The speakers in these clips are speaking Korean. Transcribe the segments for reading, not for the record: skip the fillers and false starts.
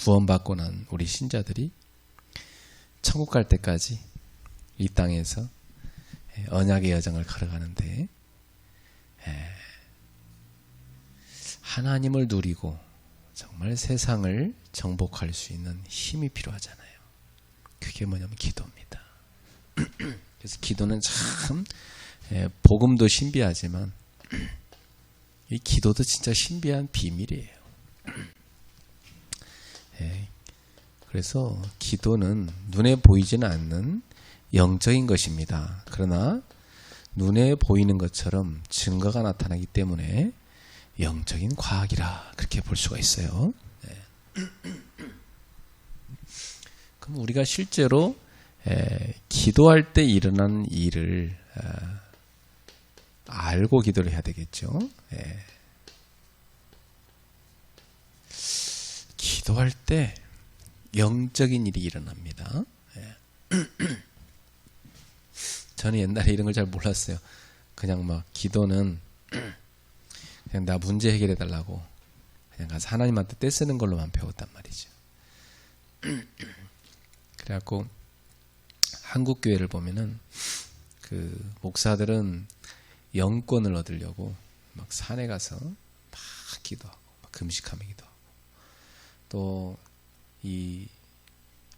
구원받고 난 우리 신자들이 천국 갈 때까지 이 땅에서 언약의 여정을 걸어가는데 하나님을 누리고 정말 세상을 정복할 수 있는 힘이 필요하잖아요. 그게 뭐냐면 기도입니다. 그래서 기도는 참 복음도 신비하지만 이 기도도 진짜 신비한 비밀이에요. 그래서 기도는 눈에 보이지는 않는 영적인 것입니다. 그러나 눈에 보이는 것처럼 증거가 나타나기 때문에 영적인 과학이라 그렇게 볼 수가 있어요. 그럼 우리가 실제로 기도할 때 일어나는 일을 알고 기도를 해야 되겠죠. 기도할 때 영적인 일이 일어납니다. 저는 옛날에 이런 걸 잘 몰랐어요. 그냥 막 기도는 그냥 나 문제 해결해 달라고 그냥 가서 하나님한테 떼쓰는 걸로만 배웠단 말이죠. 그래갖고 한국 교회를 보면은 그 목사들은 영권을 얻으려고 막 산에 가서 막 기도하고 막 금식하며 기도하고 또 이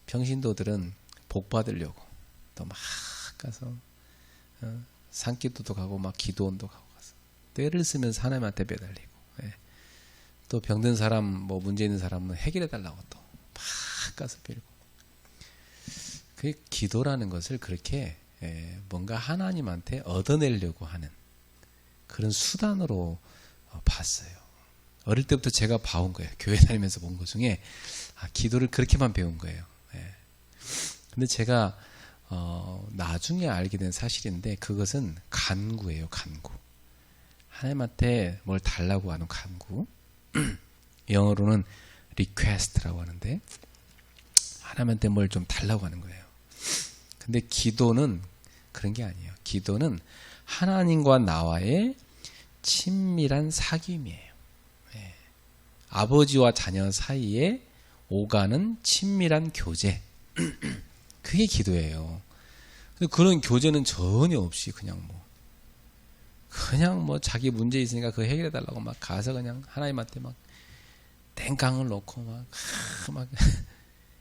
평신도들은 복 받으려고 또 막 가서 산기도도 가고 막 기도원도 가고 가서 때를 쓰면서 하나님한테 매달리고 또 병든 사람 뭐 문제 있는 사람은 해결해 달라고 또 막 가서 빌고 그 기도라는 것을 그렇게 뭔가 하나님한테 얻어내려고 하는 그런 수단으로 봤어요. 어릴 때부터 제가 봐온 거예요. 교회 다니면서 본 것 중에 기도를 그렇게만 배운 거예요. 근데 제가 나중에 알게 된 사실인데 그것은 간구예요. 간구. 하나님한테 뭘 달라고 하는 간구. 영어로는 request라고 하는데 하나님한테 뭘 좀 달라고 하는 거예요. 근데 기도는 그런 게 아니에요. 기도는 하나님과 나와의 친밀한 사귐이에요. 아버지와 자녀 사이에 오가는 친밀한 교제. 그게 기도예요. 근데 그런 교제는 전혀 없이 그냥 뭐 자기 문제 있으니까 그거 해결해 달라고 막 가서 그냥 하나님한테 막 땡깡을 놓고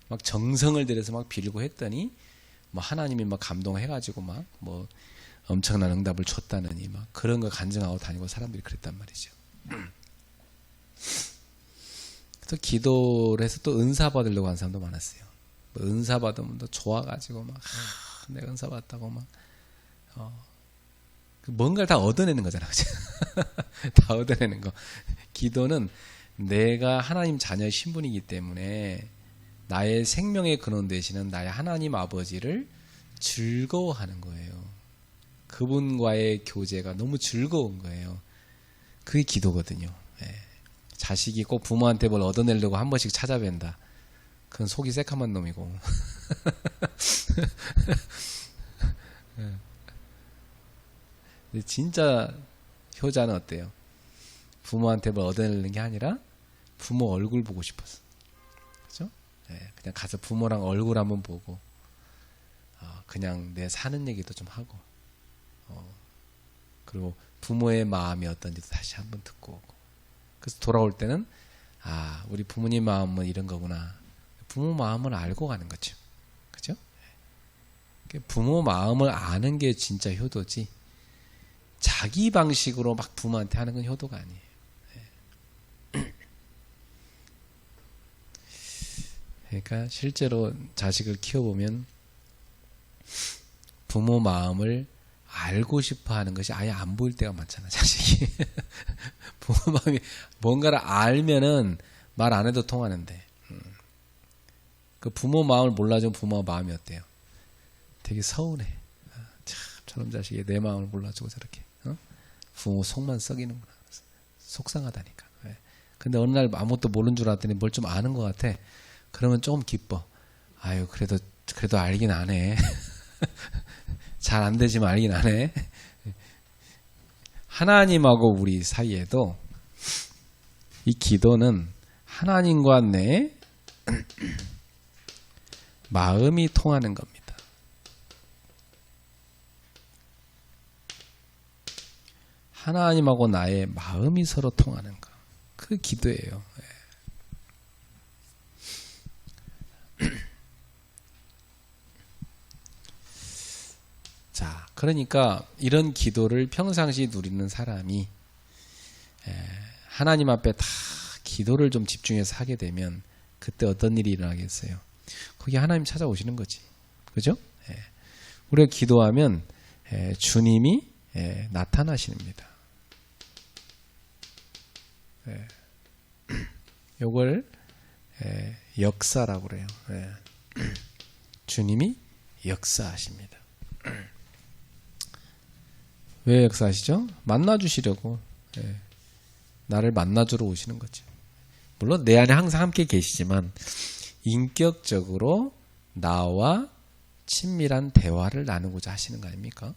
막 정성을 들여서 막 빌고 했더니 뭐 하나님이 막 감동해가지고 막 뭐 엄청난 응답을 줬다느니 막 그런 거 간증하고 다니고 사람들이 그랬단 말이죠. 그래서 기도를 해서 또 은사 받으려고 하는 사람도 많았어요. 뭐 은사 받으면 또 좋아가지고 막 내가 은사 받았다고 막 뭔가를 다 얻어내는 거잖아, 그죠? 다 얻어내는 거. 기도는 내가 하나님 자녀의 신분이기 때문에 나의 생명의 근원 되시는 나의 하나님 아버지를 즐거워하는 거예요. 그분과의 교제가 너무 즐거운 거예요. 그게 기도거든요. 자식이 꼭 부모한테 뭘 얻어내려고 한 번씩 찾아뵌다. 그건 속이 새카만 놈이고. 근데 진짜 효자는 어때요? 부모한테 뭘 얻어내는 게 아니라 부모 얼굴 보고 싶었어. 그죠? 그냥 가서 부모랑 얼굴 한번 보고, 그냥 내 사는 얘기도 좀 하고, 그리고 부모의 마음이 어떤지도 다시 한번 듣고 오고. 그래서 돌아올 때는 우리 부모님 마음은 이런 거구나. 부모 마음을 알고 가는 거죠. 그죠? 부모 마음을 아는 게 진짜 효도지. 자기 방식으로 막 부모한테 하는 건 효도가 아니에요. 그러니까 실제로 자식을 키워보면 부모 마음을 알고 싶어 하는 것이 아예 안 보일 때가 많잖아, 자식이. 부모 마음이 뭔가를 알면은 말 안 해도 통하는데, 그 부모 마음을 몰라주면 부모 마음이 어때요? 되게 서운해. 참, 저런 자식이 내 마음을 몰라주고 저렇게. 부모 속만 썩이는구나. 속상하다니까. 근데 어느 날 아무것도 모르는 줄 알았더니 뭘 좀 아는 것 같아. 그러면 조금 기뻐. 아유, 그래도 알긴 아네. 잘 안 되지만 알긴 아네. 하나님하고 우리 사이에도 이 기도는 하나님과 내 마음이 통하는 겁니다. 하나님하고 나의 마음이 서로 통하는 거. 그 기도예요. 자, 그러니까 이런 기도를 평상시 누리는 사람이 하나님 앞에 다 기도를 좀 집중해서 하게 되면 그때 어떤 일이 일어나겠어요? 거기 하나님 찾아오시는 거지. 그죠? 우리가 기도하면 주님이 나타나십니다. 요걸 역사라고 그래요. 주님이 역사하십니다. 왜 역사하시죠? 만나주시려고. 나를 만나주러 오시는 거죠. 물론 내 안에 항상 함께 계시지만 인격적으로 나와 친밀한 대화를 나누고자 하시는 거 아닙니까?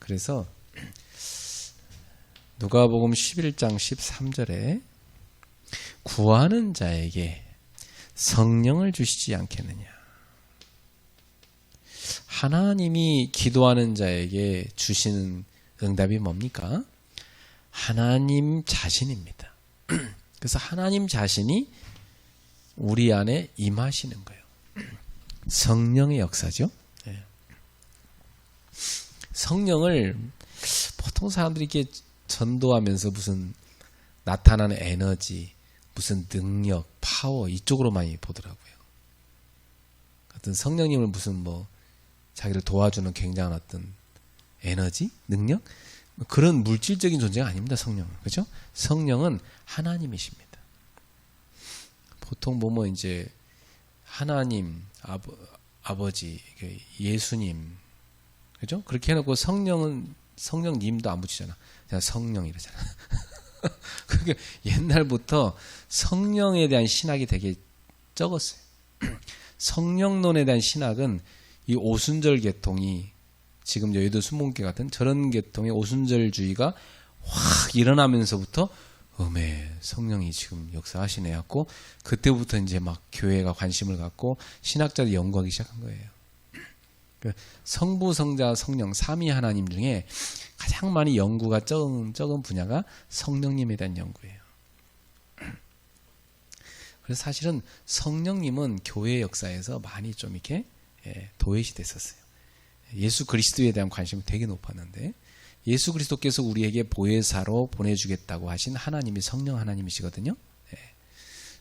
그래서 누가복음 11장 13절에 구하는 자에게 성령을 주시지 않겠느냐. 하나님이 기도하는 자에게 주시는 응답이 뭡니까? 하나님 자신입니다. 그래서 하나님 자신이 우리 안에 임하시는 거예요. 성령의 역사죠. 성령을 보통 사람들이 이렇게 전도하면서 무슨 나타나는 에너지, 무슨 능력, 파워 이쪽으로 많이 보더라고요. 어떤 성령님을 무슨 뭐 자기를 도와주는 굉장한 어떤 에너지, 능력 그런 물질적인 존재가 아닙니다. 성령은. 그죠? 성령은 하나님이십니다. 보통 보면 이제 하나님, 아버지, 예수님, 그죠? 그렇게 해놓고 성령님도 안 붙이잖아. 그냥 성령 이러잖아. 그게 옛날부터 성령에 대한 신학이 되게 적었어요. 성령론에 대한 신학은 이 오순절 계통이 지금 여의도 순복음교회 같은 저런 계통의 오순절주의가 확 일어나면서부터 성령이 지금 역사하시네 하고 그때부터 이제 막 교회가 관심을 갖고 신학자들이 연구하기 시작한 거예요. 성부, 성자, 성령 삼위 하나님 중에 가장 많이 연구가 적은 분야가 성령님에 대한 연구예요. 그래서 사실은 성령님은 교회 역사에서 많이 좀 이렇게 도외시 됐었어요. 예수 그리스도에 대한 관심이 되게 높았는데 예수 그리스도께서 우리에게 보혜사로 보내주겠다고 하신 하나님이 성령 하나님이시거든요.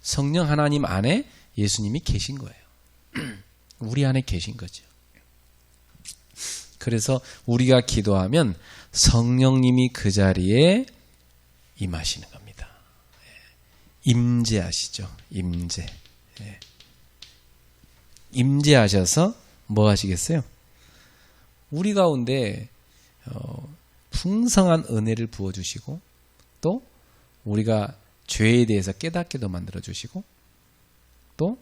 성령 하나님 안에 예수님이 계신 거예요. 우리 안에 계신 거죠. 그래서 우리가 기도하면 성령님이 그 자리에 임하시는 겁니다. 임재하시죠. 임재하셔서 뭐 하시겠어요? 우리 가운데 풍성한 은혜를 부어주시고 또 우리가 죄에 대해서 깨닫게도 만들어주시고 또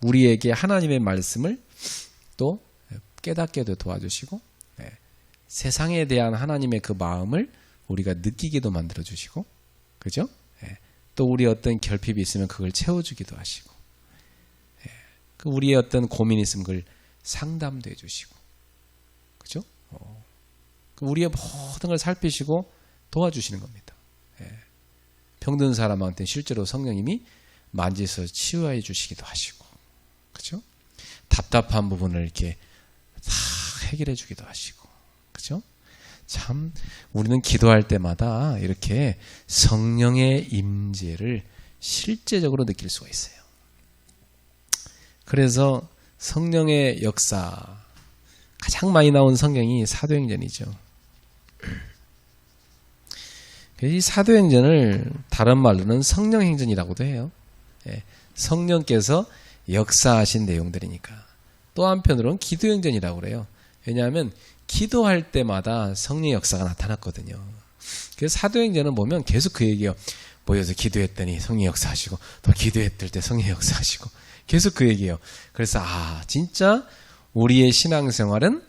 우리에게 하나님의 말씀을 또 깨닫게도 도와주시고 세상에 대한 하나님의 그 마음을 우리가 느끼게도 만들어주시고 그죠? 또 우리의 어떤 결핍이 있으면 그걸 채워주기도 하시고 그 우리의 어떤 고민이 있으면 그걸 상담도 해주시고 그죠? 우리의 모든 걸 살피시고 도와주시는 겁니다. 병든 사람한테 실제로 성령님이 만지서 치유해 주시기도 하시고 그죠? 답답한 부분을 이렇게 다 해결해 주기도 하시고 그죠? 참 우리는 기도할 때마다 이렇게 성령의 임재를 실제적으로 느낄 수가 있어요. 그래서 성령의 역사 가장 많이 나온 성경이 사도행전이죠. 이 사도행전을 다른 말로는 성령행전이라고도 해요. 성령께서 역사하신 내용들이니까. 또 한편으로는 기도행전이라고 그래요. 왜냐하면 기도할 때마다 성령의 역사가 나타났거든요. 그래서 사도행전은 보면 계속 그 얘기예요. 모여서 기도했더니 성령의 역사하시고 또 기도했을 때 성령의 역사하시고 계속 그 얘기예요. 그래서 진짜 우리의 신앙생활은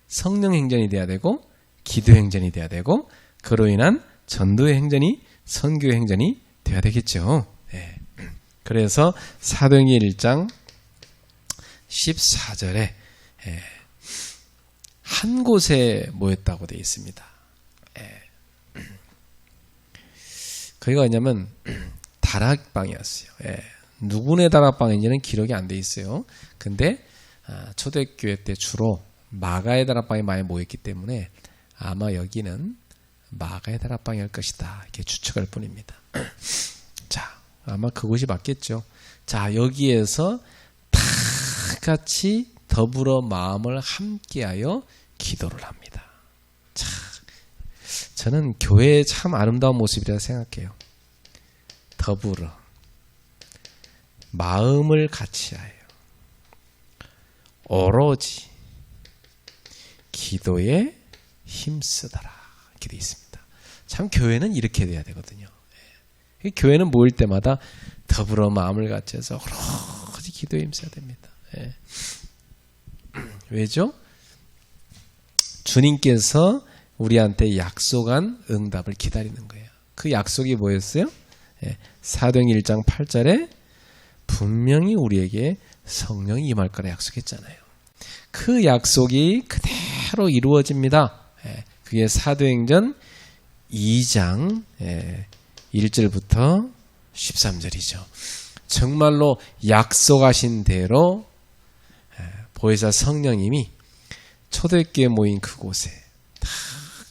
성령행전이 돼야 되고 기도행전이 돼야 되고 그로 인한 전도의 행전이 선교의 행전이 돼야 되겠죠. 그래서 사도행전 1장 14절에 한 곳에 모였다고 되어 있습니다. 거기가 뭐냐면 다락방이었어요. 누구네 다락방인지는 기록이 안 돼 있어요. 근데 초대교회 때 주로 마가의 다락방에 많이 모였기 때문에 아마 여기는 마가의 다락방일 것이다. 이렇게 추측할 뿐입니다. 자, 아마 그곳이 맞겠죠. 자, 여기에서 다 같이 더불어 마음을 함께하여 기도를 합니다. 자, 저는 교회의 참 아름다운 모습이라고 생각해요. 더불어 마음을 같이하여 오로지 기도에 힘쓰더라 이렇게 되어 있습니다. 참 교회는 이렇게 돼야 되거든요. 교회는 모일 때마다 더불어 마음을 같이해서 오로지 기도에 힘써야 됩니다. 왜죠? 주님께서 우리한테 약속한 응답을 기다리는 거예요. 그 약속이 뭐였어요? 사도행전 1장 8절에 분명히 우리에게 성령이 임할 거라 약속했잖아요. 그 약속이 그대로 이루어집니다. 그게 사도행전 2장 1절부터 13절이죠. 정말로 약속하신 대로 보혜사 성령님이 초대교회 모인 그곳에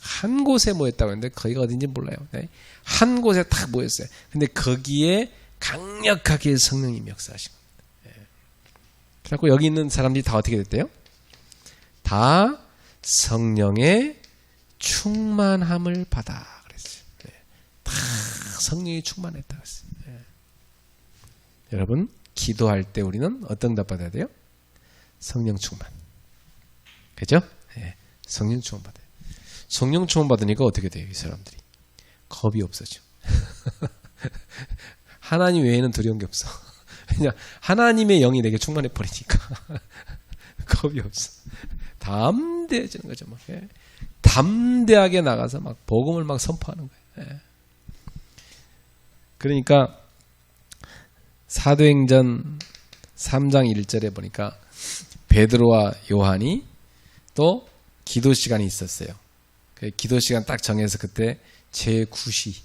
한 곳에 모였다고 했는데 거기가 어딘지 몰라요. 한 곳에 딱 모였어요. 근데 거기에 강력하게 성령님이 역사하신 겁니다. 그래서 여기 있는 사람들이 다 어떻게 됐대요? 다 성령의 충만함을 받아 그랬어요. 다 성령이 충만했다 그랬어요. 여러분 기도할 때 우리는 어떤 응답 받아야 돼요? 성령 충만. 그죠? 성령 충만 받아요. 성령 충만 받으니까 어떻게 돼요? 이 사람들이 겁이 없어져. 하나님 외에는 두려운 게 없어. 그냥 하나님의 영이 내게 충만해 버리니까 겁이 없어. 담대해지는 거죠. 막. 담대하게 나가서 막 복음을 막 선포하는 거예요. 그러니까 사도행전 3장 1절에 보니까 베드로와 요한이 또 기도 시간이 있었어요. 그 기도 시간 딱 정해서 그때 제9시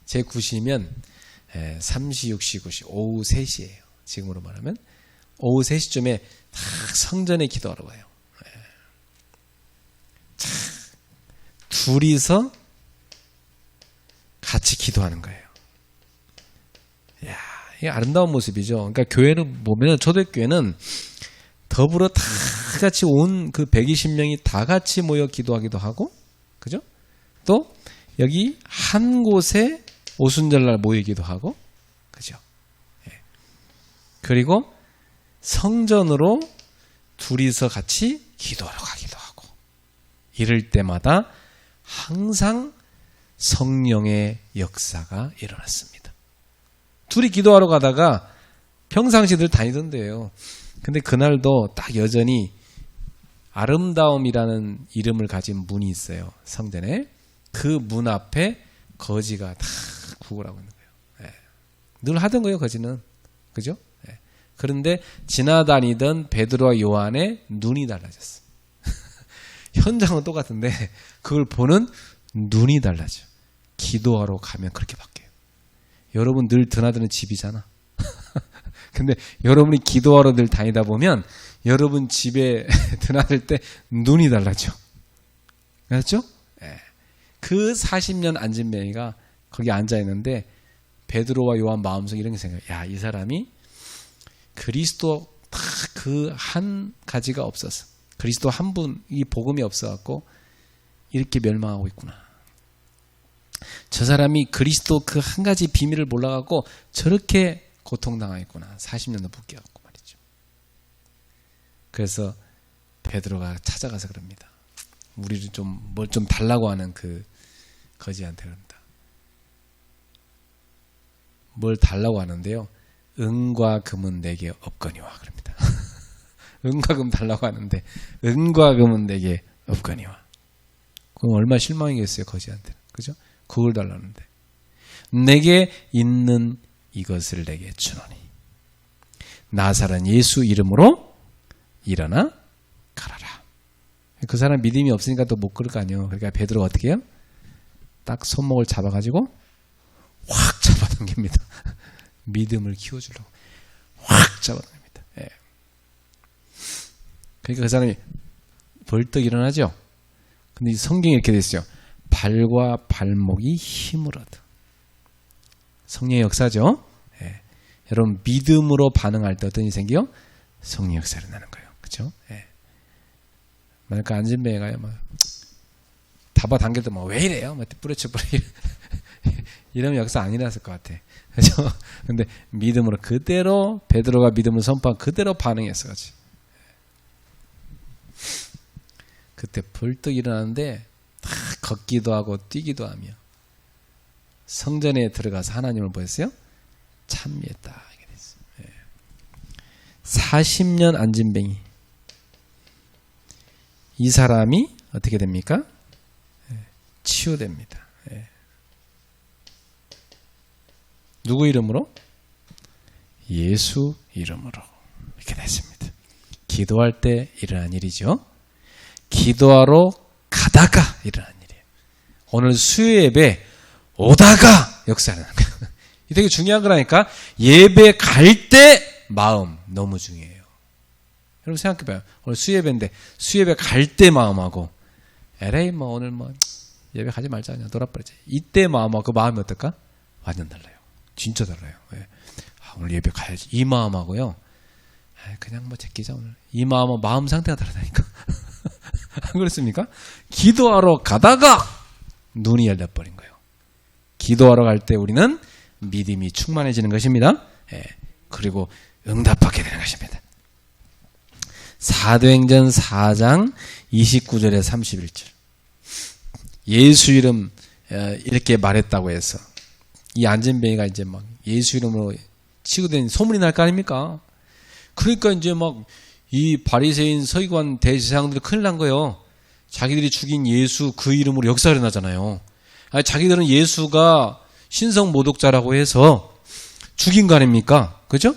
제9시면 3시, 6시, 9시 오후 3시예요. 지금으로 말하면 오후 3시쯤에 딱 성전에 기도하러 가요. 둘이서 같이 기도하는 거예요. 이야, 이게 아름다운 모습이죠. 그러니까 교회는 보면 초대교회는 더불어 다 같이 온 그 120명이 다 같이 모여 기도하기도 하고, 그죠? 또 여기 한 곳에 오순절날 모이기도 하고, 그죠? 그리고 성전으로 둘이서 같이 기도하러 가기도 하고, 이럴 때마다 항상 성령의 역사가 일어났습니다. 둘이 기도하러 가다가 평상시들 다니던데요. 근데 그날도 딱 여전히 아름다움이라는 이름을 가진 문이 있어요. 성전에. 그 문 앞에 거지가 다 구걸하고 있는 거예요. 늘 하던 거예요, 거지는. 그죠? 그런데 지나다니던 베드로와 요한의 눈이 달라졌어요. 현장은 똑같은데 그걸 보는 눈이 달라져. 기도하러 가면 그렇게 바뀌어요. 여러분 늘 드나드는 집이잖아. 근데 여러분이 기도하러 늘 다니다 보면 여러분 집에 드나들 때 눈이 달라져. 알았죠? 그 40년 앉은 명이가 거기 앉아있는데 베드로와 요한 마음속에 이런 게 생각해요. 야, 이 사람이 그리스도 딱 그 한 가지가 없어서 그리스도 한 분 이 복음이 없어갖고 이렇게 멸망하고 있구나. 저 사람이 그리스도 그 한 가지 비밀을 몰라갖고 저렇게 고통당하겠구나. 40년도 묶여갖고 말이죠. 그래서 베드로가 찾아가서 그럽니다. 우리를 좀 뭘 좀 달라고 하는 그 거지한테 그럽니다. 뭘 달라고 하는데요. 은과 금은 내게 없거니와 그럽니다. 은과 금 달라고 하는데 은과 금은 내게 없거니와. 그럼 얼마나 실망이겠어요, 거지한테는. 그죠? 그걸 달라는데. 내게 있는 이것을 내게 주노니 나사렛 예수 이름으로 일어나 가라라. 그 사람 믿음이 없으니까 또 못 그럴 거 아니에요. 그러니까 베드로가 어떻게 해요? 딱 손목을 잡아가지고 확 잡아당깁니다. 믿음을 키워주려고 확 잡아당깁니다. 예. 그러니까 그 사람이 벌떡 일어나죠. 근데 성경에 이렇게 돼 있어요. 발과 발목이 힘을 얻어. 성령의 역사죠. 예. 여러분 믿음으로 반응할 때 어떤 일이 생겨요? 성령 역사를 나는 거예요. 그렇죠? 예. 그러니까 안진뱅이가요, 막 잡아당길 때 뭐 왜 이래요? 막 뿌려쳐 이러면 역사 안 일어났을 것 같아. 그렇죠? 근데 믿음으로 그대로 베드로가 믿음을 선포한 그대로 반응했어가지고 그때 벌떡 일어나는데 다 걷기도 하고 뛰기도 하며 성전에 들어가서 하나님을 보였어요? 찬미했다. 40년 안진뱅이 이 사람이 어떻게 됩니까? 치유됩니다. 누구 이름으로? 예수 이름으로 이렇게 됐습니다. 기도할 때 일어난 일이죠. 기도하러 가다가 일어난 일이에요. 오늘 수요 예배 오다가 역사하는 거예요. 이 되게 중요한 거라니까. 예배 갈 때 마음 너무 중요해요. 여러분 생각해봐요. 오늘 수요 예배인데 수요 예배 갈 때 마음하고 에레이 뭐 오늘 뭐 예배 가지 말자 그냥 놀아버리자. 이때 마음하고 그 마음이 어떨까? 완전 달라요. 진짜 달라요. 예. 오늘 예배 가야지. 이 마음하고요. 그냥 뭐 제끼자 오늘. 이 마음은 마음 상태가 다르다니까. 안 그렇습니까? 기도하러 가다가 눈이 열려버린 거예요. 기도하러 갈 때 우리는 믿음이 충만해지는 것입니다. 예. 그리고 응답받게 되는 것입니다. 사도행전 4장 29절에 31절. 예수 이름 이렇게 말했다고 해서 이 안진뱅이가 이제 막 예수 이름으로 치유된 소문이 날 거 아닙니까? 그러니까 이제 막 이 바리새인 서기관 대제사장들이 큰일 난 거예요. 자기들이 죽인 예수 그 이름으로 역사가 일어나잖아요. 아니, 자기들은 예수가 신성 모독자라고 해서 죽인 거 아닙니까? 그죠?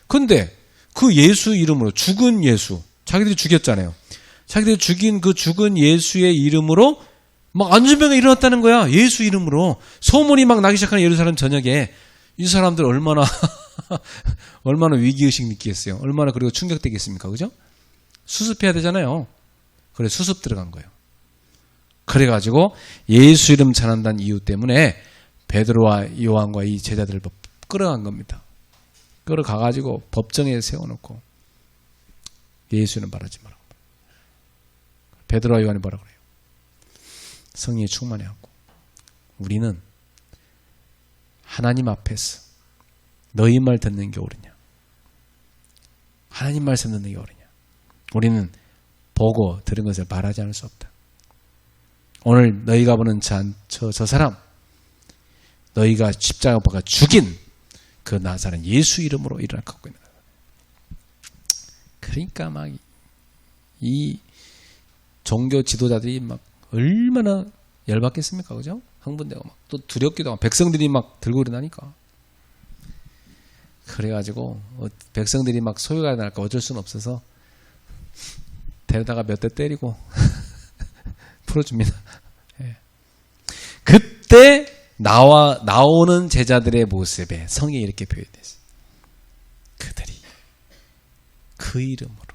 근데 그 예수 이름으로 죽은 예수 자기들이 죽였잖아요. 자기들이 죽인 그 죽은 예수의 이름으로 막 안진뱅이가 일어났다는 거야. 예수 이름으로 소문이 막 나기 시작하는 예루살렘 전역에 이 사람들 얼마나 얼마나 위기의식 느끼겠어요. 얼마나 그리고 충격되겠습니까? 그죠? 수습해야 되잖아요. 그래 수습 들어간 거예요. 그래가지고 예수 이름 전한다는 이유 때문에 베드로와 요한과 이 제자들을 끌어간 겁니다. 끌어가가지고 법정에 세워놓고 예수 이름 말하지 말라고. 베드로와 요한이 뭐라 그래요? 성령이 충만해갖고 우리는 하나님 앞에서 너희 말 듣는 게 옳으냐? 하나님 말씀 듣는 게 옳으냐? 우리는 보고 들은 것을 말하지 않을 수 없다. 오늘 너희가 보는 저 사람 너희가 십자가 못 박아 죽인 그 나사렛 예수 이름으로 일어날 갖고 있는 거야. 그러니까 막 이 종교 지도자들이 막 얼마나 열받겠습니까? 그죠? 흥분되고 막 또 두렵기도 하고 백성들이 막 들고 일어나니까. 그래가지고 백성들이 막 소요가 날까 어쩔 수는 없어서 데려다가 몇 대 때리고 풀어줍니다. 예. 그때 나오는 제자들의 모습에 성이 이렇게 표현됐어요. 그들이 그 이름으로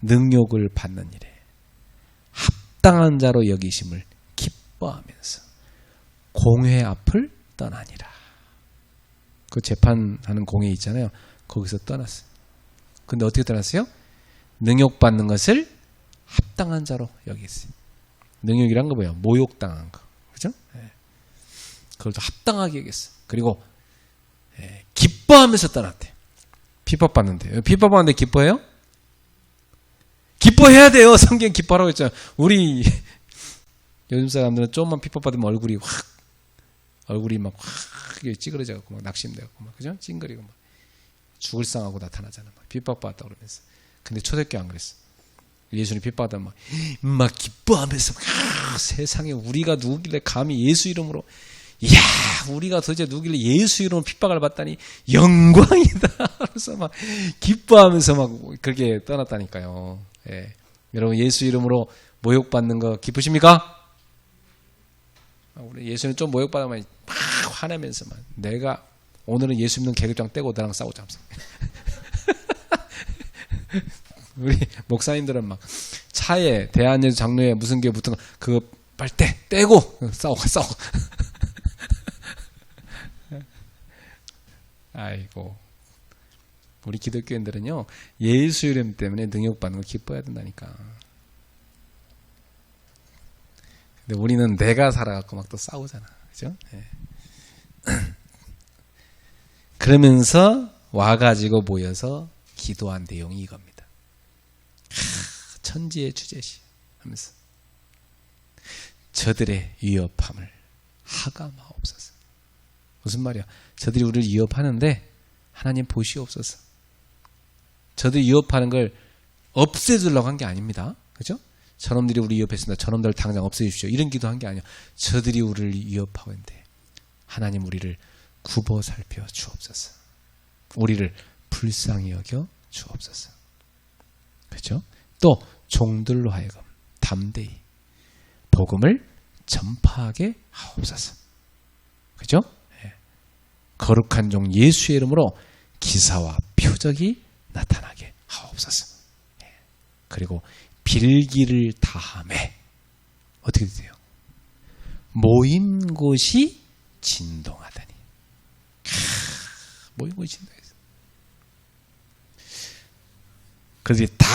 능욕을 받는 일에 합당한 자로 여기심을 기뻐하면서 공회 앞을 떠나니라. 그 재판하는 공회 있잖아요. 거기서 떠났어요. 근데 어떻게 떠났어요? 능욕받는 것을 합당한 자로 여기겠어요. 능욕이란 거 뭐예요? 모욕당한 거. 그죠? 네. 그걸 또 합당하게 여겼어요. 그리고 기뻐하면서 떠났대요. 핍박받는데. 핍박받는데 기뻐해요? 기뻐해야 돼요. 성경 기뻐하라고 했잖아요. 우리 요즘 사람들은 조금만 핍박받으면 얼굴이 막 확 찌그러져갖고 막 낙심돼갖고 막 그죠? 찡그리고 막 죽을 상하고 나타나잖아. 막 핍박받았다 그러면서. 근데 초대교회 안 그랬어. 예수님 핍박받으면 막 기뻐하면서 막 세상에 우리가 누구길래 감히 예수 이름으로 이야, 우리가 도대체 누구길래 예수 이름으로 핍박을 받다니 영광이다. 그래서 막 기뻐하면서 막 그렇게 떠났다니까요. 예. 여러분 예수 이름으로 모욕받는 거 기쁘십니까? 우리 예수는 좀 모욕받으면 막 화내면서만 내가 오늘은 예수 믿는 계급장 떼고 나랑 싸우자. 우리 목사님들은 막 차에 대한예수 장로회 무슨 교회 붙은 거 그거 빨리 떼고 싸워. 아이고, 우리 기독교인들은요 예수 이름 때문에 능욕받는 거 기뻐해야 된다니까. 근데 우리는 내가 살아갖고 막 또 싸우잖아, 그죠? 네. 그러면서 와가지고 모여서 기도한 내용이 이겁니다. 천지의 주제시 하면서 저들의 위협함을 하감하옵소서. 무슨 말이야? 저들이 우리를 위협하는데 하나님 보시옵소서. 저들이 위협하는 걸 없애주려고 한 게 아닙니다. 그죠? 저놈들이 우리 위협했습니다. 저놈들 당장 없애주십시오. 이런 기도한 게 아니야. 저들이 우리를 위협하고 있는데 하나님 우리를 굽어 살펴 주옵소서. 우리를 불쌍히 여겨 주옵소서. 그죠? 또 종들로 하여금 담대히 복음을 전파하게 하옵소서. 그죠? 예. 거룩한 종 예수의 이름으로 기사와 표적이 나타나게 하옵소서. 예. 그리고 빌기를 다함에 어떻게 돼요? 모인 곳이 진동하다니. 모인 곳이 진동했어. 그래서 다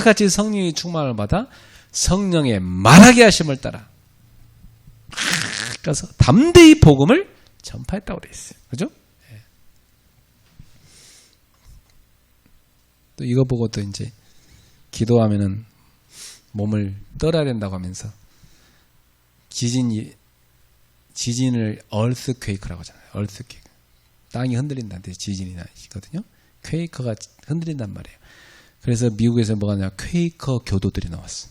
같이 성령의 충만을 받아 성령의 말하게 하심을 따라 그래서 담대히 복음을 전파했다고 되어 있어요. 그죠? 네. 또 이거 보고 또 이제 기도하면은 몸을 떨어야 된다고 하면서 지진을 얼스퀘이크라고 하잖아요. 얼스퀘이크. 땅이 흔들린다는 뜻 지진이 나거든요. 퀘이커가 흔들린단 말이에요. 그래서 미국에서 뭐가 나냐, 퀘이커 교도들이 나왔어.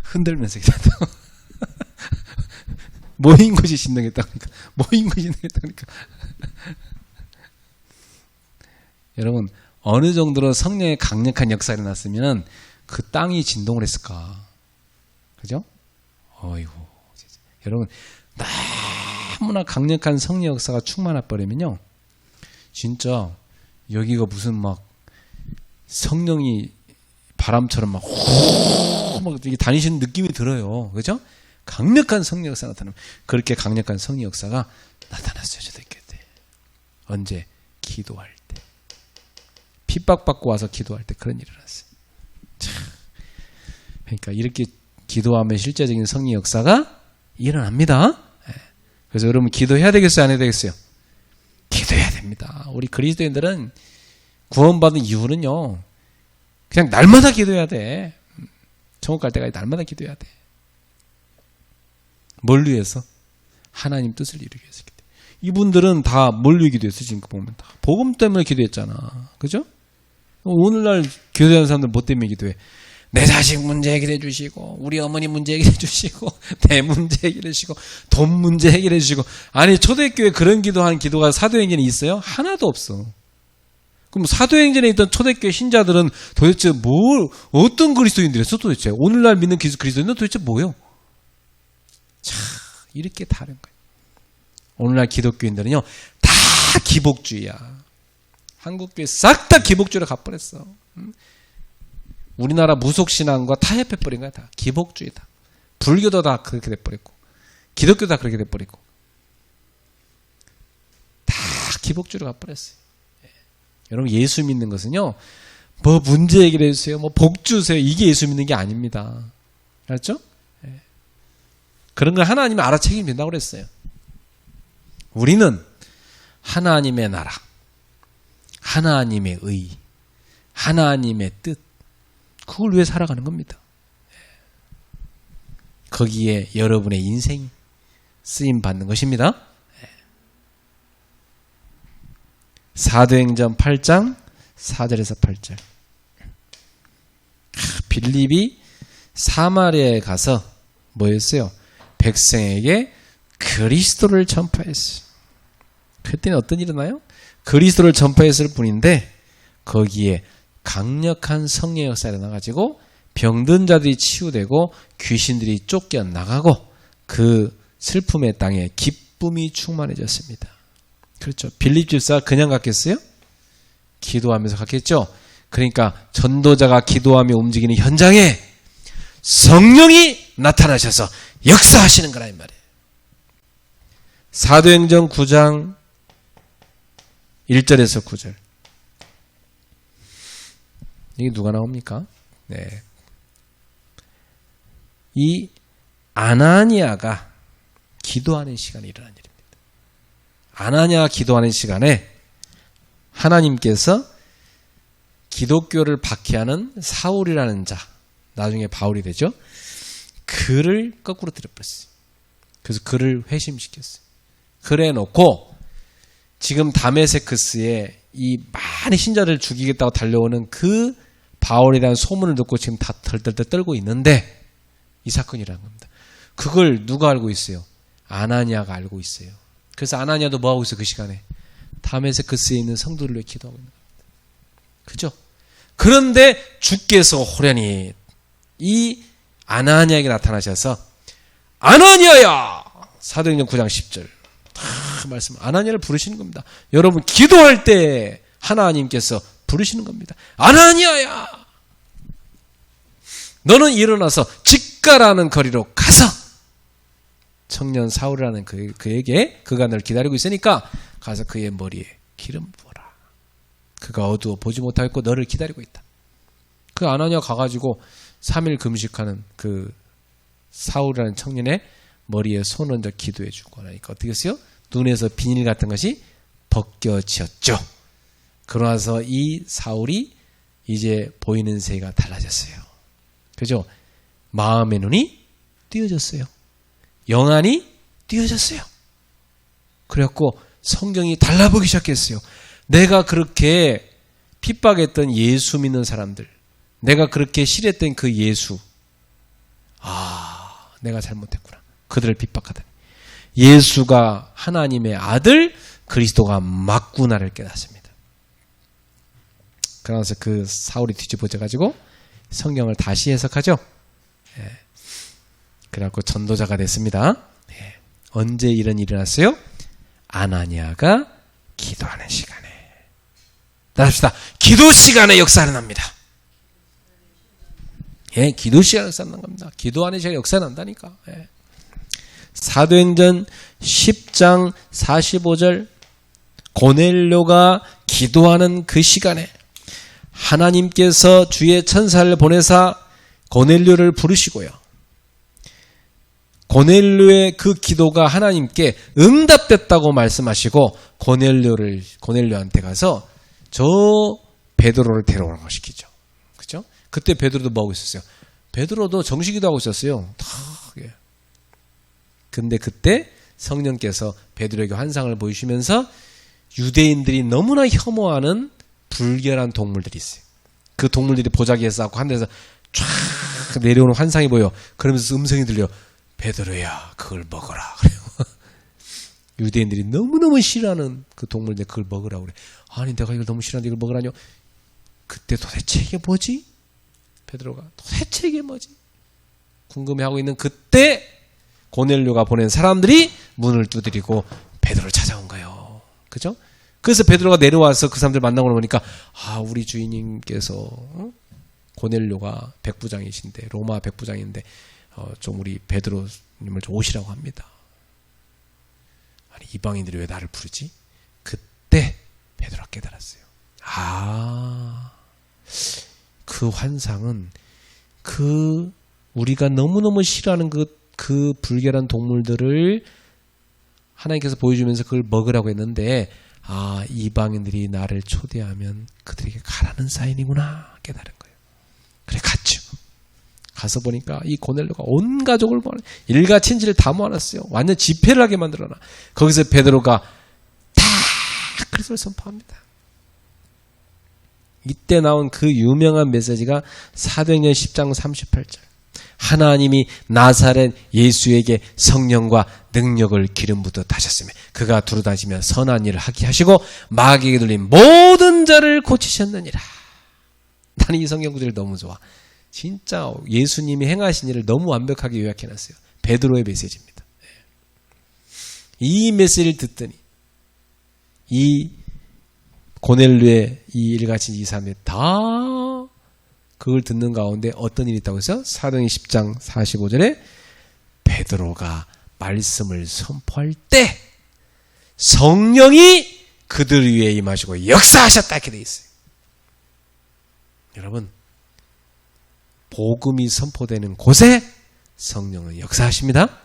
흔들면서 기도한다고. 모인 곳이 진동했다니까. 모인 곳이 진동했다니까. 여러분, 어느 정도로 성령의 강력한 역사가 일어났으면 그 땅이 진동을 했을까? 그죠? 어이구. 진짜. 여러분, 너무나 강력한 성령 역사가 충만해버리면요. 진짜 여기가 무슨 막 성령이 바람처럼 막 이렇게 다니시는 느낌이 들어요. 그죠? 강력한 성령 역사가 나타나면 그렇게 강력한 성령 역사가 나타났어요. 저도 있겠대. 언제? 기도할 때. 핍박받고 와서 기도할 때 그런 일이 일어났어요. 참. 그러니까 이렇게 기도하면 실제적인 성령 역사가 일어납니다. 그래서 여러분 기도해야 되겠어요? 안 해야 되겠어요? 기도해야 됩니다. 우리 그리스도인들은 구원받은 이유는요. 그냥 날마다 기도해야 돼. 천국 갈 때까지 날마다 기도해야 돼. 뭘 위해서? 하나님 뜻을 이루기 위해서 기도해. 이분들은 다 뭘 위해 기도했어? 지금 보면 다 복음 때문에 기도했잖아. 그죠? 오늘날 기도하는 사람들 뭐 때문에 기도해? 내 자식 문제 해결해 주시고 우리 어머니 문제 해결해 주시고 내 문제 해결해 주시고 돈 문제 해결해 주시고. 아니 초대교회 그런 기도하는 기도가 사도행전에 있어요? 하나도 없어. 그럼 사도행전에 있던 초대교회 신자들은 도대체 어떤 그리스도인들이었어 도대체? 오늘날 믿는 그리스도인은 도대체 뭐예요? 참 이렇게 다른 거예요. 오늘날 기독교인들은요 다 기복주의야. 한국교회 싹 다 기복주의로 가버렸어. 우리나라 무속신앙과 타협해버린 거야. 다 기복주의다. 불교도 다 그렇게 돼버렸고 기독교도 다 그렇게 돼버리고 다 기복주의로 가버렸어요. 예. 여러분 예수 믿는 것은요 뭐 문제 해결해 주세요, 뭐 복 주세요, 이게 예수 믿는 게 아닙니다. 알았죠? 예. 그런 걸 하나님이 알아 책임진다고 그랬어요. 우리는 하나님의 나라, 하나님의 의, 하나님의 뜻, 그걸 위해 살아가는 겁니다. 거기에 여러분의 인생이 쓰임 받는 것입니다. 사도행전 8장 4절에서 8절. 빌립이 사마리아에 가서 뭐였어요? 백성에게 그리스도를 전파했어요. 그때는 어떤 일이 일어나요? 그리스도를 전파했을 뿐인데 거기에 강력한 성령의 역사가 일어나가지고 병든 자들이 치유되고 귀신들이 쫓겨나가고 그 슬픔의 땅에 기쁨이 충만해졌습니다. 그렇죠. 빌립 집사가 그냥 갔겠어요? 기도하면서 갔겠죠. 그러니까 전도자가 기도하며 움직이는 현장에 성령이 나타나셔서 역사하시는 거라 이 말이에요. 사도행전 9장 1절에서 9절. 이게 누가 나옵니까? 네. 이 아나니아가 기도하는 시간에 일어난 일입니다. 아나니아가 기도하는 시간에 하나님께서 기독교를 박해하는 사울이라는 자, 나중에 바울이 되죠. 그를 거꾸로 들여버렸어요. 그래서 그를 회심시켰어요. 그래 놓고 지금 다메세크스에 이 많은 신자들을 죽이겠다고 달려오는 그 바울이라는 소문을 듣고 지금 다 덜덜덜 떨고 있는데 이 사건이라는 겁니다. 그걸 누가 알고 있어요? 아나니아가 알고 있어요. 그래서 아나니아도 뭐하고 있어요? 그 시간에 다메세크스에 있는 성도들을 위해 기도하고 있는 겁니다. 그죠? 그런데 주께서 호련히 이 아나니아에게 나타나셔서 아나니아야! 사도행전 9장 10절 말씀 아나니아를 부르시는 겁니다. 여러분 기도할 때 하나님께서 부르시는 겁니다. 아나니아야! 너는 일어나서 직가라는 거리로 가서 청년 사울이라는 그에게 그가 너를 기다리고 있으니까 가서 그의 머리에 기름 부어라. 그가 어두워 보지 못하겠고 너를 기다리고 있다. 그 아나니아 가가지고 3일 금식하는 그 사울이라는 청년의 머리에 손을 얹어 기도해 주고 하니까 어떻게 했어요? 눈에서 비닐 같은 것이 벗겨졌죠. 그러나서 이 사울이 이제 보이는 세계가 달라졌어요. 그죠? 마음의 눈이 띄어졌어요. 영안이 띄어졌어요. 그래갖고 성경이 달라보기 시작했어요. 내가 그렇게 핍박했던 예수 믿는 사람들, 내가 그렇게 싫어했던 그 예수, 내가 잘못했구나. 그들을 핍박하다니. 예수가 하나님의 아들 그리스도가 맞구나를 깨닫습니다. 그러면서 그 사울이 뒤집어져가지고 성경을 다시 해석하죠. 그래갖고 전도자가 됐습니다. 언제 이런 일이 일어났어요? 아나니아가 기도하는 시간에. 따라합시다. 기도 시간에 역사가 납니다. 기도 시간에 역사가 난 겁니다. 기도하는 시간에 역사가 난다니까. 사도행전 10장 45절 고넬료가 기도하는 그 시간에 하나님께서 주의 천사를 보내사 고넬료를 부르시고요. 고넬료의 그 기도가 하나님께 응답됐다고 말씀하시고 고넬료한테 가서 저 베드로를 데려오라고 시키죠. 그렇죠? 그때 베드로도 뭐하고 있었어요? 베드로도 정식기도 하고 있었어요. 근데 그때 성령께서 베드로에게 환상을 보이시면서 유대인들이 너무나 혐오하는 불결한 동물들이 있어요. 그 동물들이 보자기에 쌓고 한 데서 쫙 내려오는 환상이 보여. 그러면서 음성이 들려. 베드로야, 그걸 먹어라. 유대인들이 너무너무 싫어하는 그 동물인데 그걸 먹으라고 그래. 아니 내가 이걸 너무 싫어하는데 이걸 먹으라뇨. 그때 도대체 이게 뭐지? 베드로가 도대체 이게 뭐지? 궁금해하고 있는 그때 고넬료가 보낸 사람들이 문을 두드리고 베드로를 찾아온 거예요. 그죠? 그래서 베드로가 내려와서 그 사람들 만나고 보니까 우리 주인님께서 고넬료가 백부장이신데 로마 백부장인데 좀 우리 베드로님을 좀 오시라고 합니다. 아니 이방인들이 왜 나를 부르지? 그때 베드로가 깨달았어요. 그 환상은 그 우리가 너무너무 싫어하는 그 불결한 동물들을 하나님께서 보여주면서 그걸 먹으라고 했는데 이방인들이 나를 초대하면 그들에게 가라는 사인이구나 깨달은 거예요. 그래 갔죠. 가서 보니까 이 고넬료가 온 가족을 일가 친지를 다 모아놨어요. 완전 집회를 하게 만들어놔. 거기서 베드로가 다 그리스도를 선포합니다. 이때 나온 그 유명한 메시지가 사도행전 10장 38절. 하나님이 나사렛 예수에게 성령과 능력을 기름 붓듯 하셨으며 그가 두루다니며 선한 일을 하게 하시고 마귀에게 들린 모든 자를 고치셨느니라. 나는 이 성경 구절이 너무 좋아. 진짜 예수님이 행하신 일을 너무 완벽하게 요약해놨어요. 베드로의 메시지입니다. 이 메시지를 듣더니 이 고넬료의 이 일같이 이 사람들이 다 그걸 듣는 가운데 어떤 일이 있다고 해서 사도행전 10장 45절에 베드로가 말씀을 선포할 때 성령이 그들 위에 임하시고 역사하셨다 이렇게 돼 있어요. 여러분 복음이 선포되는 곳에 성령은 역사하십니다.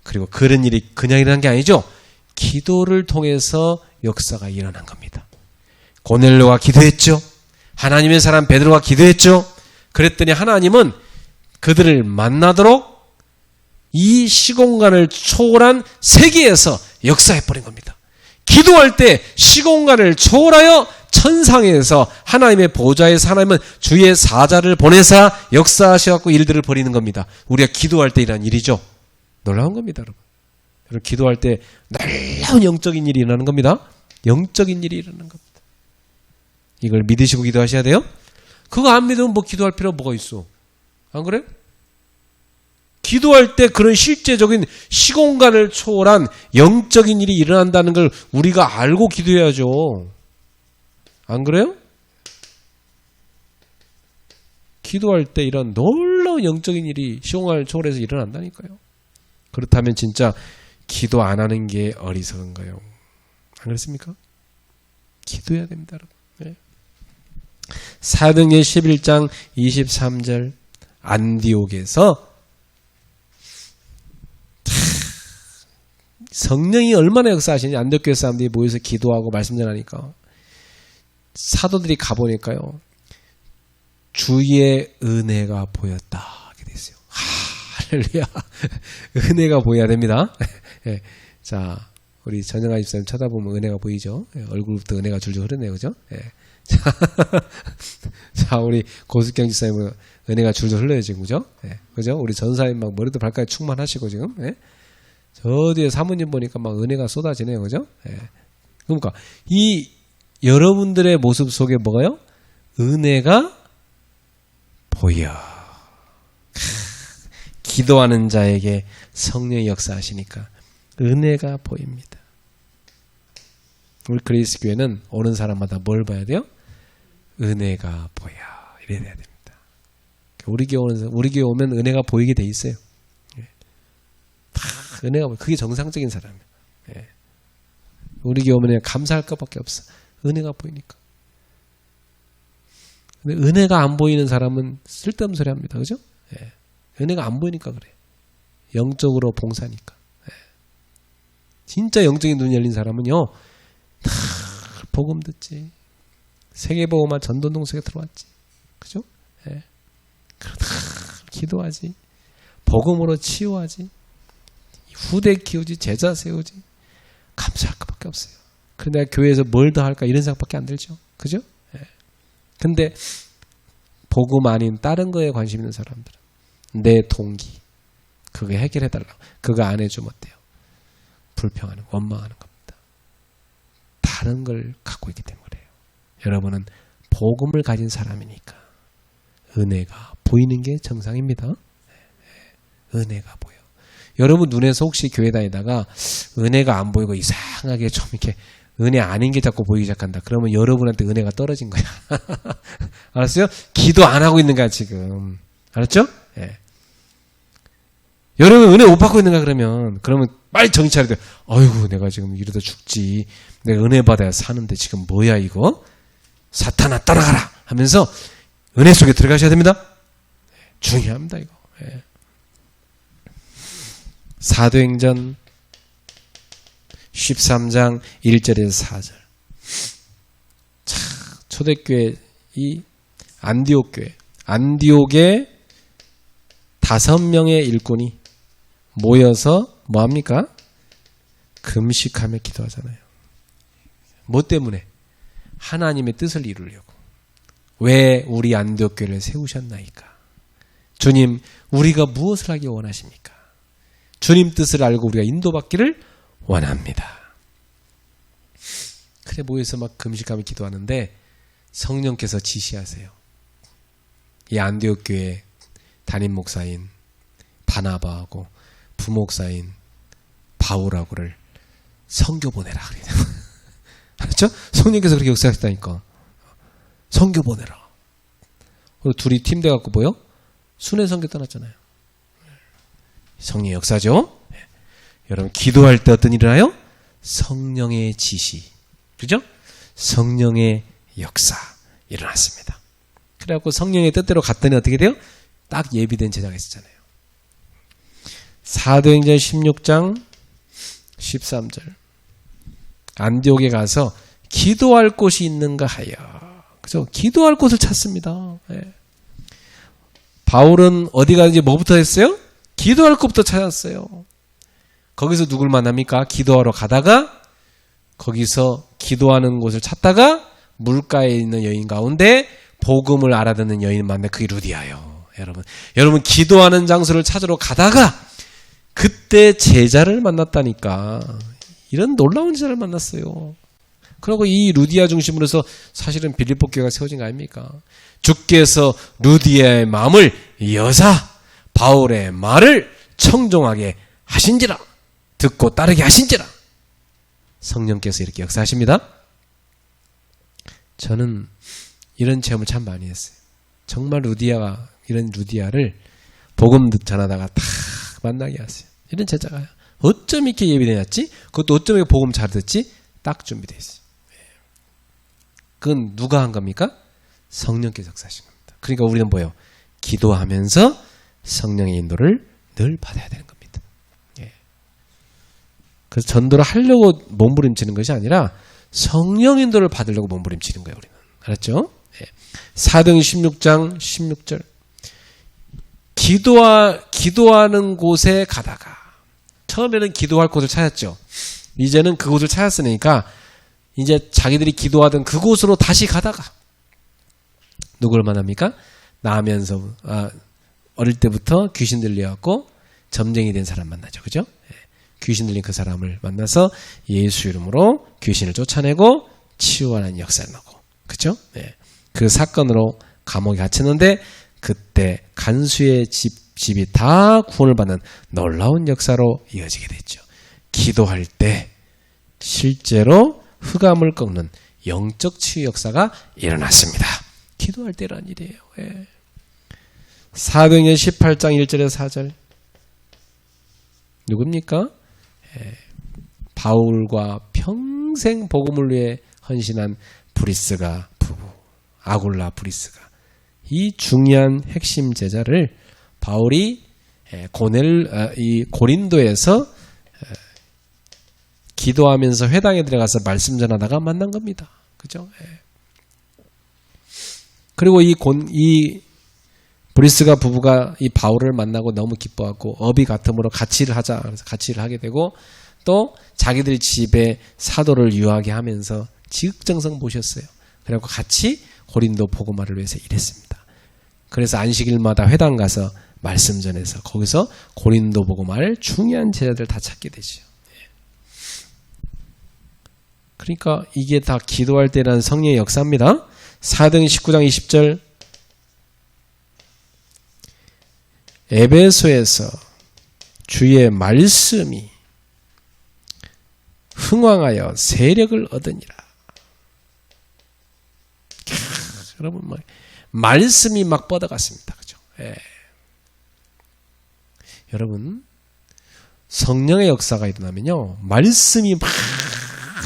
그리고 그런 일이 그냥 일어난 게 아니죠. 기도를 통해서 역사가 일어난 겁니다. 고넬료가 기도했죠. 하나님의 사람 베드로가 기도했죠. 그랬더니 하나님은 그들을 만나도록 이 시공간을 초월한 세계에서 역사해버린 겁니다. 기도할 때 시공간을 초월하여 천상에서 하나님의 보좌에서 하나님은 주의 사자를 보내사 역사하셔서 일들을 벌이는 겁니다. 우리가 기도할 때 일어난 일이죠. 놀라운 겁니다, 여러분. 여러분 기도할 때 놀라운 영적인 일이 일어나는 겁니다. 영적인 일이 일어나는 겁니다. 이걸 믿으시고 기도하셔야 돼요. 그거 안 믿으면 뭐 기도할 필요가 뭐가 있어. 안 그래? 기도할 때 그런 실제적인 시공간을 초월한 영적인 일이 일어난다는 걸 우리가 알고 기도해야죠. 안 그래요? 기도할 때 이런 놀라운 영적인 일이 시공간을 초월해서 일어난다니까요. 그렇다면 진짜 기도 안 하는 게 어리석은가요? 안 그렇습니까? 기도해야 됩니다, 여러분. 네. 사도행전 11장 23절 안디옥에서 성령이 얼마나 역사하시는지 안디옥 교회 사람들이 모여서 기도하고 말씀 전하니까 사도들이 가보니까요. 주의 은혜가 보였다. 이렇게 됐어요. 할렐루야. 은혜가 보여야 됩니다. 네. 자, 우리 전영아 집사님 쳐다보면 은혜가 보이죠? 네. 얼굴부터 은혜가 줄줄 흐르네요. 그죠? 네. 자, 우리 고숙경 집사님은 은혜가 줄줄 흘러요, 지금. 그죠? 네. 그죠? 우리 전사님 막 머리도 발까지 충만하시고 지금. 네. 저 뒤에 사모님 보니까 막 은혜가 쏟아지네요. 그죠? 네. 그러니까 이 여러분들의 모습 속에 뭐가요? 은혜가 보여. 기도하는 자에게 성령이 역사하시니까 은혜가 보입니다. 우리 그레이스 교회는 오는 사람마다 뭘 봐야 돼요? 은혜가 보여. 이래야 됩니다. 우리 교회 오면 은혜가 보이게 돼 있어요. 다 은혜가 보여. 그게 정상적인 사람이에요. 우리 교회 오면 그냥 감사할 것밖에 없어. 은혜가 보이니까. 근데 은혜가 안 보이는 사람은 쓸데없는 소리 합니다. 그죠? 은혜가 안 보이니까 그래. 영적으로 봉사니까. 진짜 영적인 눈이 열린 사람은요. 다 복음 듣지. 세계복음화 전도동 속에 들어왔지. 그죠? 그러다 기도하지. 복음으로 치유하지. 후대 키우지. 제자 세우지. 감사할 것밖에 없어요. 그런데 내가 교회에서 뭘 더 할까 이런 생각밖에 안 들죠. 그죠? 근데 복음 아닌 다른 거에 관심 있는 사람들은 내 동기 그거 해결해달라고 그거 안 해주면 어때요? 불평하는 원망하는 겁니다. 다른 걸 갖고 있기 때문에 그래요. 여러분은 복음을 가진 사람이니까 은혜가 보이는 게 정상입니다. 은혜가 보여. 여러분 눈에서 혹시 교회 다니다가 은혜가 안 보이고 이상하게 좀 이렇게 은혜 아닌 게 자꾸 보이기 시작한다. 그러면 여러분한테 은혜가 떨어진 거야. 알았어요? 기도 안 하고 있는 거야 지금. 알았죠? 예. 여러분 은혜 못 받고 있는가 그러면 빨리 정신 차려야 돼. 아이고 내가 지금 이러다 죽지. 내가 은혜 받아야 사는데 지금 뭐야 이거. 사탄아 따라가라 하면서 은혜 속에 들어가셔야 됩니다. 중요합니다 이거. 예. 사도행전 13장 1절에서 4절. 자, 초대교회 이 안디옥 교회. 안디옥에 5명의 일꾼이 모여서 뭐 합니까? 금식하며 기도하잖아요. 뭐 때문에? 하나님의 뜻을 이루려고. 왜 우리 안디옥 교회를 세우셨나이까? 주님, 우리가 무엇을 하기 원하십니까? 주님 뜻을 알고 우리가 인도받기를 원합니다. 그래 모여서 막 금식하며 기도하는데 성령께서 지시하세요. 이 안디옥 교회 담임 목사인 바나바하고 부목사인 바울하고를 선교 보내라 그래요. 알았죠? 성령께서 그렇게 역사하셨다니까. 선교 보내라. 그리고 둘이 팀 돼갖고 뭐요? 순회 선교 떠났잖아요. 성령의 역사죠. 여러분 기도할 때 어떤 일을 하요? 성령의 지시, 그죠? 성령의 역사 일어났습니다. 그래갖고 성령의 뜻대로 갔더니 어떻게 돼요? 딱 예비된 제자가 있었잖아요. 사도행전 16장 13절 안디옥에 가서 기도할 곳이 있는가 하여, 그죠? 기도할 곳을 찾습니다. 예. 바울은 어디 가는지 뭐부터 했어요? 기도할 곳부터 찾았어요. 거기서 누굴 만납니까? 기도하러 가다가 거기서 기도하는 곳을 찾다가 물가에 있는 여인 가운데 복음을 알아듣는 여인 만나, 그게 루디아예요. 여러분 기도하는 장소를 찾으러 가다가 그때 제자를 만났다니까. 이런 놀라운 제자를 만났어요. 그리고 이 루디아 중심으로 해서 사실은 빌립보 교회가 세워진 거 아닙니까? 주께서 루디아의 마음을 여사 바울의 말을 청종하게 하신지라, 듣고 따르게 하신지라. 성령께서 이렇게 역사하십니다. 저는 이런 체험을 참 많이 했어요. 정말 루디아가, 이런 루디아를 복음 전하다가 탁 만나게 하세요. 이런 제자가 어쩜 이렇게 예비되었지? 그것도 어쩜 이렇게 복음 잘 듣지? 딱 준비되어 있어요. 그건 누가 한 겁니까? 성령께서 역사하신 겁니다. 그러니까 우리는 뭐예요? 기도하면서 성령의 인도를 늘 받아야 되는 겁니다. 예. 그래서 전도를 하려고 몸부림치는 것이 아니라 성령 인도를 받으려고 몸부림치는 거예요. 우리는. 알았죠? 예. 사도행전 16장 16절 기도하는 곳에 가다가, 처음에는 기도할 곳을 찾았죠. 이제는 그곳을 찾았으니까 이제 자기들이 기도하던 그곳으로 다시 가다가 누굴 만납니까? 나면서 어릴 때부터 귀신 들려갖고 점쟁이 된 사람 만나죠. 그죠? 예. 귀신 들린 그 사람을 만나서 예수 이름으로 귀신을 쫓아내고 치유하는 역사를 나고, 그죠? 예. 그 사건으로 감옥에 갇혔는데 그때 간수의 집이 다 구원을 받는 놀라운 역사로 이어지게 됐죠. 기도할 때 실제로 흑암을 꺾는 영적 치유 역사가 일어났습니다. 기도할 때란 일이에요. 예. 사도행전 18장 1절에서 4절 누굽니까? 예. 바울과 평생 복음을 위해 헌신한 브리스가 부부, 아굴라 브리스가, 이 중요한 핵심 제자를 바울이 이 고린도에서 기도하면서 회당에 들어가서 말씀 전하다가 만난 겁니다. 그죠? 예. 그리고 이 브리스가 부부가 이 바울을 만나고 너무 기뻐하고 업이 같음으로 같이 일을 하자. 그래서 같이 일을 하게 되고, 또 자기들 집에 사도를 유하게 하면서 지극정성 모셨어요. 그래갖고 같이 고린도 복음화를 위해서 일했습니다. 그래서 안식일마다 회당 가서 말씀 전해서 거기서 고린도 복음화를 중요한 제자들 다 찾게 되죠. 그러니까 이게 다 기도할 때라는 성령의 역사입니다. 사도행전 19장 20절 에베소에서 주의 말씀이 흥왕하여 세력을 얻으니라. 여러분 말씀이 막 뻗어갔습니다. 그죠? 예. 여러분 성령의 역사가 일어나면요 말씀이 막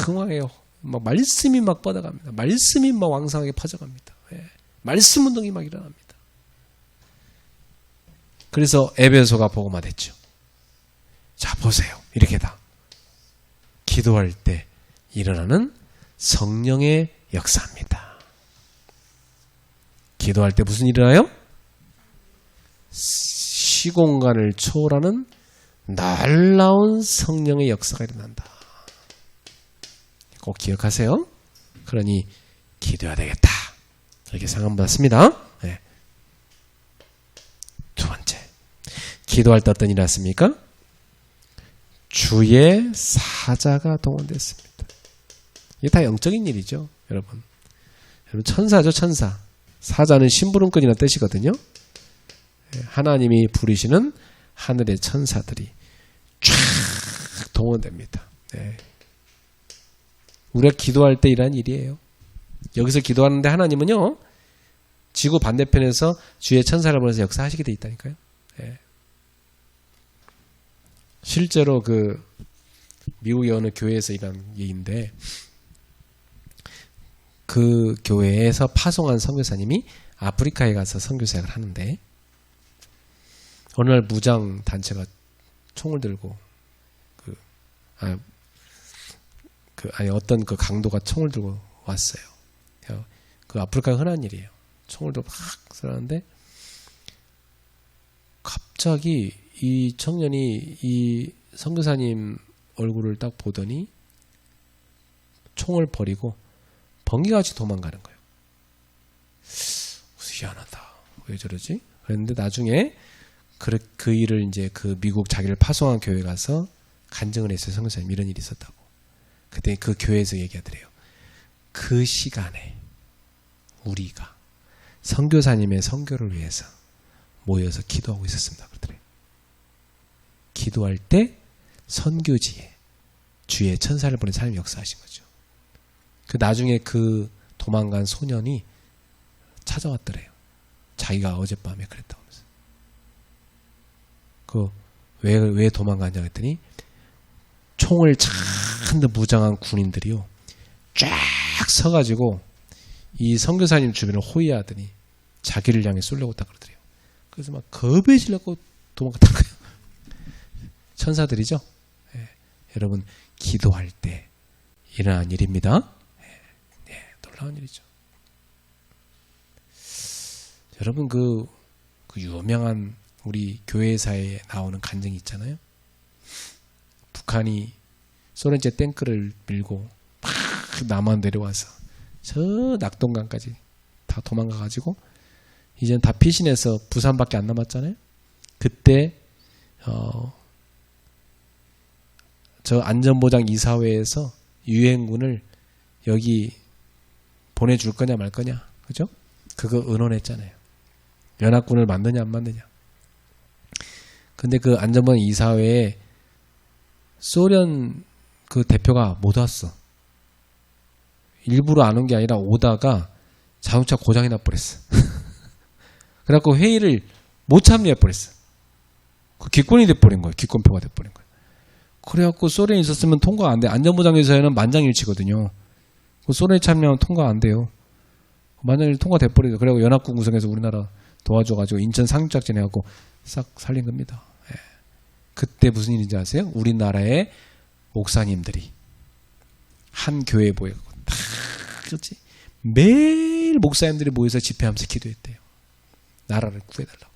흥왕해요. 막 말씀이 막 뻗어갑니다. 말씀이 막 왕성하게 퍼져갑니다. 예. 말씀 운동이 막 일어납니다. 그래서 에베소가 복음화됐죠. 자 보세요. 이렇게 다 기도할 때 일어나는 성령의 역사입니다. 기도할 때 무슨 일이 일어나요? 시공간을 초월하는 놀라운 성령의 역사가 일어난다. 꼭 기억하세요. 그러니 기도해야 되겠다. 이렇게 상함받았습니다. 네. 두 기도할 때 어떤 일이 났습니까? 주의 사자가 동원됐습니다. 이게 다 영적인 일이죠, 여러분. 여러분 천사죠, 천사. 사자는 심부름꾼이라는 뜻이거든요. 하나님이 부르시는 하늘의 천사들이 쫙 동원됩니다. 네. 우리가 기도할 때 이러한 일이에요. 여기서 기도하는데 하나님은요, 지구 반대편에서 주의 천사를 보내서 역사하시게 돼 있다니까요. 네. 실제로 그 미국의 어느 교회에서 일한 얘기인데, 그 교회에서 파송한 선교사님이 아프리카에 가서 선교사역을 하는데, 어느 날 무장 단체가 총을 들고 어떤 그 강도가 총을 들고 왔어요. 그 아프리카 흔한 일이에요. 총을 들고 막 쏘는데 갑자기 이 청년이 이 선교사님 얼굴을 딱 보더니 총을 버리고 번개같이 도망가는 거예요. 희한하다. 왜 저러지? 그랬는데 나중에 그 일을 이제 그 미국 자기를 파송한 교회 가서 간증을 했어요. 선교사님 이런 일이 있었다고. 그때 그 교회에서 얘기하더래요. 그 시간에 우리가 선교사님의 선교를 위해서 모여서 기도하고 있었습니다. 그러더래요. 기도할 때 선교지에 주의 천사를 보낸 사람이 역사하신 거죠. 그 나중에 그 도망간 소년이 찾아왔더래요. 자기가 어젯밤에 그랬다고 하면서. 왜 도망갔냐 했더니 총을 잔뜩 무장한 군인들이요. 쫙 서가지고 이 선교사님 주변을 호위하더니 자기를 향해 쏠려고 딱 그러더래요. 그래서 막 겁에 질려고 도망갔다는 거예요. 천사들이죠. 예, 여러분 기도할 때 일어난 일입니다. 놀라운 일이죠. 여러분 그 유명한 우리 교회사에 나오는 간증이 있잖아요. 북한이 소련제 탱크를 밀고 막 남한 내려와서 저 낙동강까지 다 도망가가지고 이젠 다 피신해서 부산밖에 안 남았잖아요. 그때 저 안전보장 이사회에서 유엔군을 여기 보내줄 거냐 말 거냐, 그죠? 그거 의논했잖아요. 연합군을 만드냐 안 만드냐. 근데 그 안전보장 이사회에 소련 그 대표가 못 왔어. 일부러 안 온 게 아니라 오다가 자동차 고장이 나버렸어. 그래갖고 회의를 못 참여해버렸어. 그 기권이 돼버린 거예요. 기권표가 돼버린 거예요. 그래갖고 소련이 있었으면 통과 안 돼. 안전보장에서는 만장일치거든요. 그 소련이 참여하면 통과 안 돼요. 만장일 통과돼버리죠. 그래갖고 연합군 구성해서 우리나라 도와줘가지고 인천 상륙작전 해갖고 싹 살린 겁니다. 예. 그때 무슨 일인지 아세요? 우리나라의 목사님들이 한 교회에 모여갖고 다 그렇지. 매일 목사님들이 모여서 집회하면서 기도했대요. 나라를 구해달라고.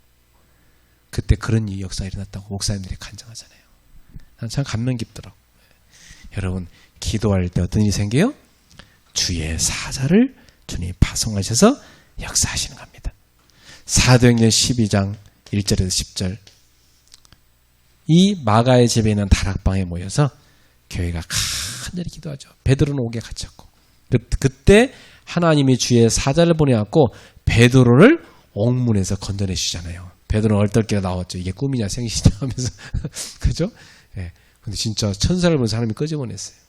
그때 그런 역사가 일어났다고 목사님들이 간증하잖아요. 난 참 감명 깊더라고. 여러분 기도할 때 어떤 일이 생겨요? 주의 사자를 주님이 파송하셔서 역사하시는 겁니다. 사도행전 12장 1절에서 10절 이 마가의 집에 있는 다락방에 모여서 교회가 간절히 기도하죠. 베드로는 옥에 갇혔고 그때 하나님이 주의 사자를 보내갖고 베드로를 옥문에서 건져내 주잖아요. 베드로는 얼떨결에 나왔죠. 이게 꿈이냐 생시냐 하면서 그죠? 예. 근데 진짜 천사를 본 사람이 끄집어냈어요.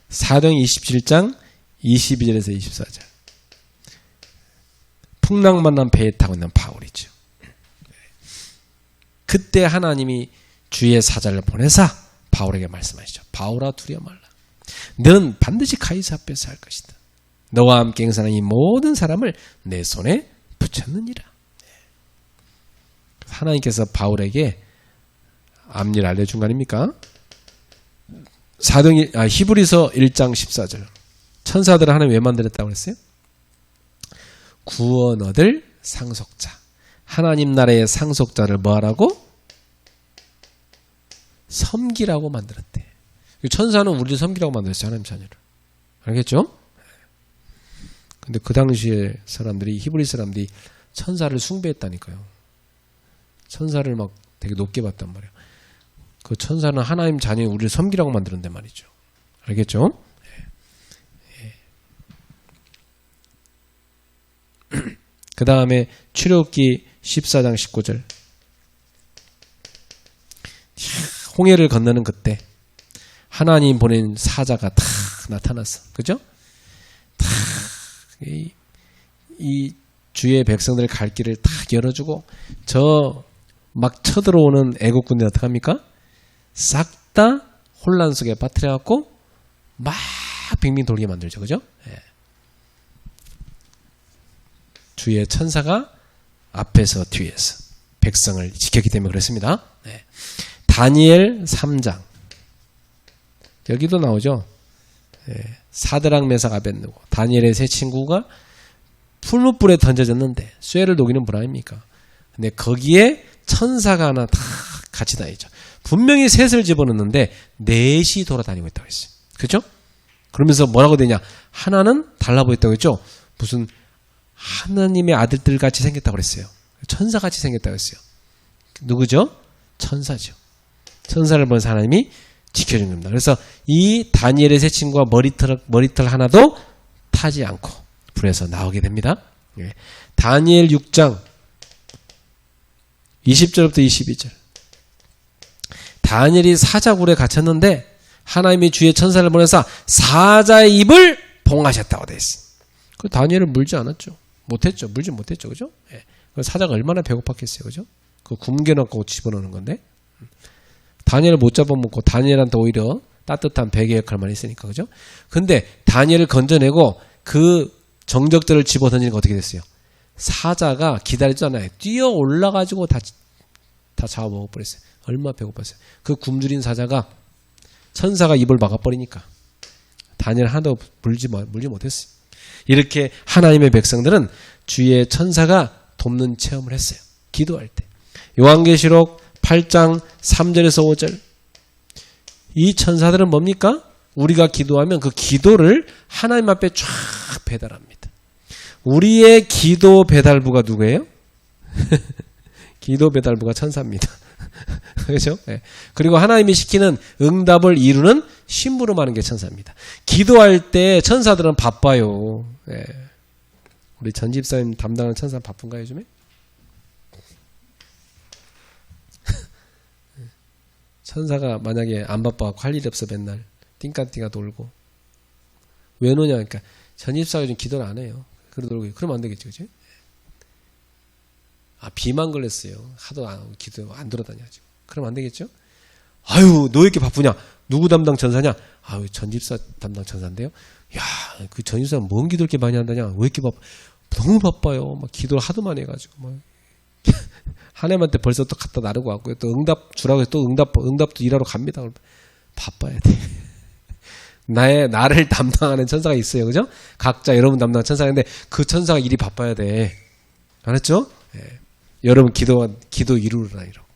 사도행 27장 22절에서 24절 풍랑만난 배에 타고 있는 바울이죠. 그때 하나님이 주의 사자를 보내사 바울에게 말씀하시죠. 바울아 두려워 말라. 너는 반드시 가이사 앞에서 할 것이다. 너와 함께 행사하는 이 모든 사람을 내 손에 붙였느니라. 하나님께서 바울에게 앞일 알려준 거 아닙니까? 히브리서 1장 14절 천사들을 하나님 왜 만들었다고 그랬어요? 구원 얻을 상속자. 하나님 나라의 상속자를 뭐하라고? 섬기라고 만들었대. 천사는 우리를 섬기라고 만들었어요. 하나님 자녀를. 알겠죠? 근데 그 당시에 사람들이 히브리 사람들이 천사를 숭배했다니까요. 천사를 막 되게 높게 봤단 말이에요. 그 천사는 하나님 자녀인 우리를 섬기라고 만드는데 말이죠. 알겠죠? 그 다음에 출애굽기 14장 19절. 홍해를 건너는 그때 하나님 보낸 사자가 탁 나타났어. 그죠? 탁 이 주의 백성들 갈 길을 탁 열어주고 저 막 쳐들어오는 애국 군대 어떡합니까? 싹 다 혼란 속에 빠뜨려갖고 막 빙빙 돌게 만들죠. 그죠? 예. 주의 천사가 앞에서 뒤에서 백성을 지켰기 때문에 그렇습니다. 네. 다니엘 3장 여기도 나오죠. 네. 사드락 메삭 아벳느고 다니엘의 세 친구가 풀무불에 던져졌는데 쇠를 녹이는 불 아닙니까? 근데 거기에 천사가 하나 다 같이 다니죠. 분명히 셋을 집어넣는데 넷이 돌아다니고 있다고 했어요. 그렇죠? 그러면서 뭐라고 되냐? 하나는 달라 보였다고 했죠. 무슨 하나님의 아들들 같이 생겼다고 그랬어요. 천사같이 생겼다고 했어요. 누구죠? 천사죠. 천사를 보면서 하나님이 지켜준 겁니다. 그래서 이 다니엘의 세 친구가 머리털 하나도 타지 않고 불에서 나오게 됩니다. 예. 다니엘 6장 20절부터 22절. 다니엘이 사자굴에 갇혔는데 하나님이 주의 천사를 보내서 사자의 입을 봉하셨다고 되어 있어요. 그 다니엘을 물지 않았죠. 못했죠. 물지 못했죠. 그죠? 예. 그 사자가 얼마나 배고팠겠어요. 그죠? 그 굶겨놓고 집어넣는 건데. 다니엘을 못 잡아먹고 다니엘한테 오히려 따뜻한 베개 역할만 했으니까. 그죠? 근데 다니엘을 건져내고 그 정적들을 집어 던지니까 어떻게 됐어요? 사자가 기다리잖아요. 뛰어 올라가지고 다 잡아먹어버렸어요. 얼마나 배고팠어요. 그 굶주린 사자가 천사가 입을 막아버리니까 다니엘 하나도 물지 못했어요. 이렇게 하나님의 백성들은 주의 천사가 돕는 체험을 했어요. 기도할 때. 요한계시록 8장 3절에서 5절. 이 천사들은 뭡니까? 우리가 기도하면 그 기도를 하나님 앞에 쫙 배달합니다. 우리의 기도 배달부가 누구예요? 기도 배달부가 천사입니다. 그렇죠? 네. 그리고 하나님이 시키는 응답을 이루는 심부름하는 게 천사입니다. 기도할 때 천사들은 바빠요. 네. 우리 전 집사님 담당하는 천사 바쁜가요, 요즘에? 천사가 만약에 안 바빠갖고 할 일이 없어 맨날 띵까띵까 돌고 왜 노냐 그러니까 전 집사가 요즘 기도를 안 해요. 그러면 안 되겠죠, 그죠? 아, 비만 걸렸어요. 하도 기도 안 돌아다녀가지고. 그러면 안 되겠죠? 아유, 너 왜 이렇게 바쁘냐? 누구 담당 천사냐? 아유, 전집사 담당 천사인데요. 야, 그 전집사는 뭔 기도 이렇게 많이 한다냐? 왜 이렇게 너무 바빠요. 막 기도를 하도 많이 해가지고. 막. 하나님한테 벌써 또 갖다 나르고 왔고요. 또 응답 주라고 해서 또 응답도 일하러 갑니다. 바빠야 돼. 나를 담당하는 천사가 있어요. 그죠? 각자 여러분 담당하는 천사가 있는데 그 천사가 일이 바빠야 돼. 알았죠? 예. 여러분 기도 이루라 이러고.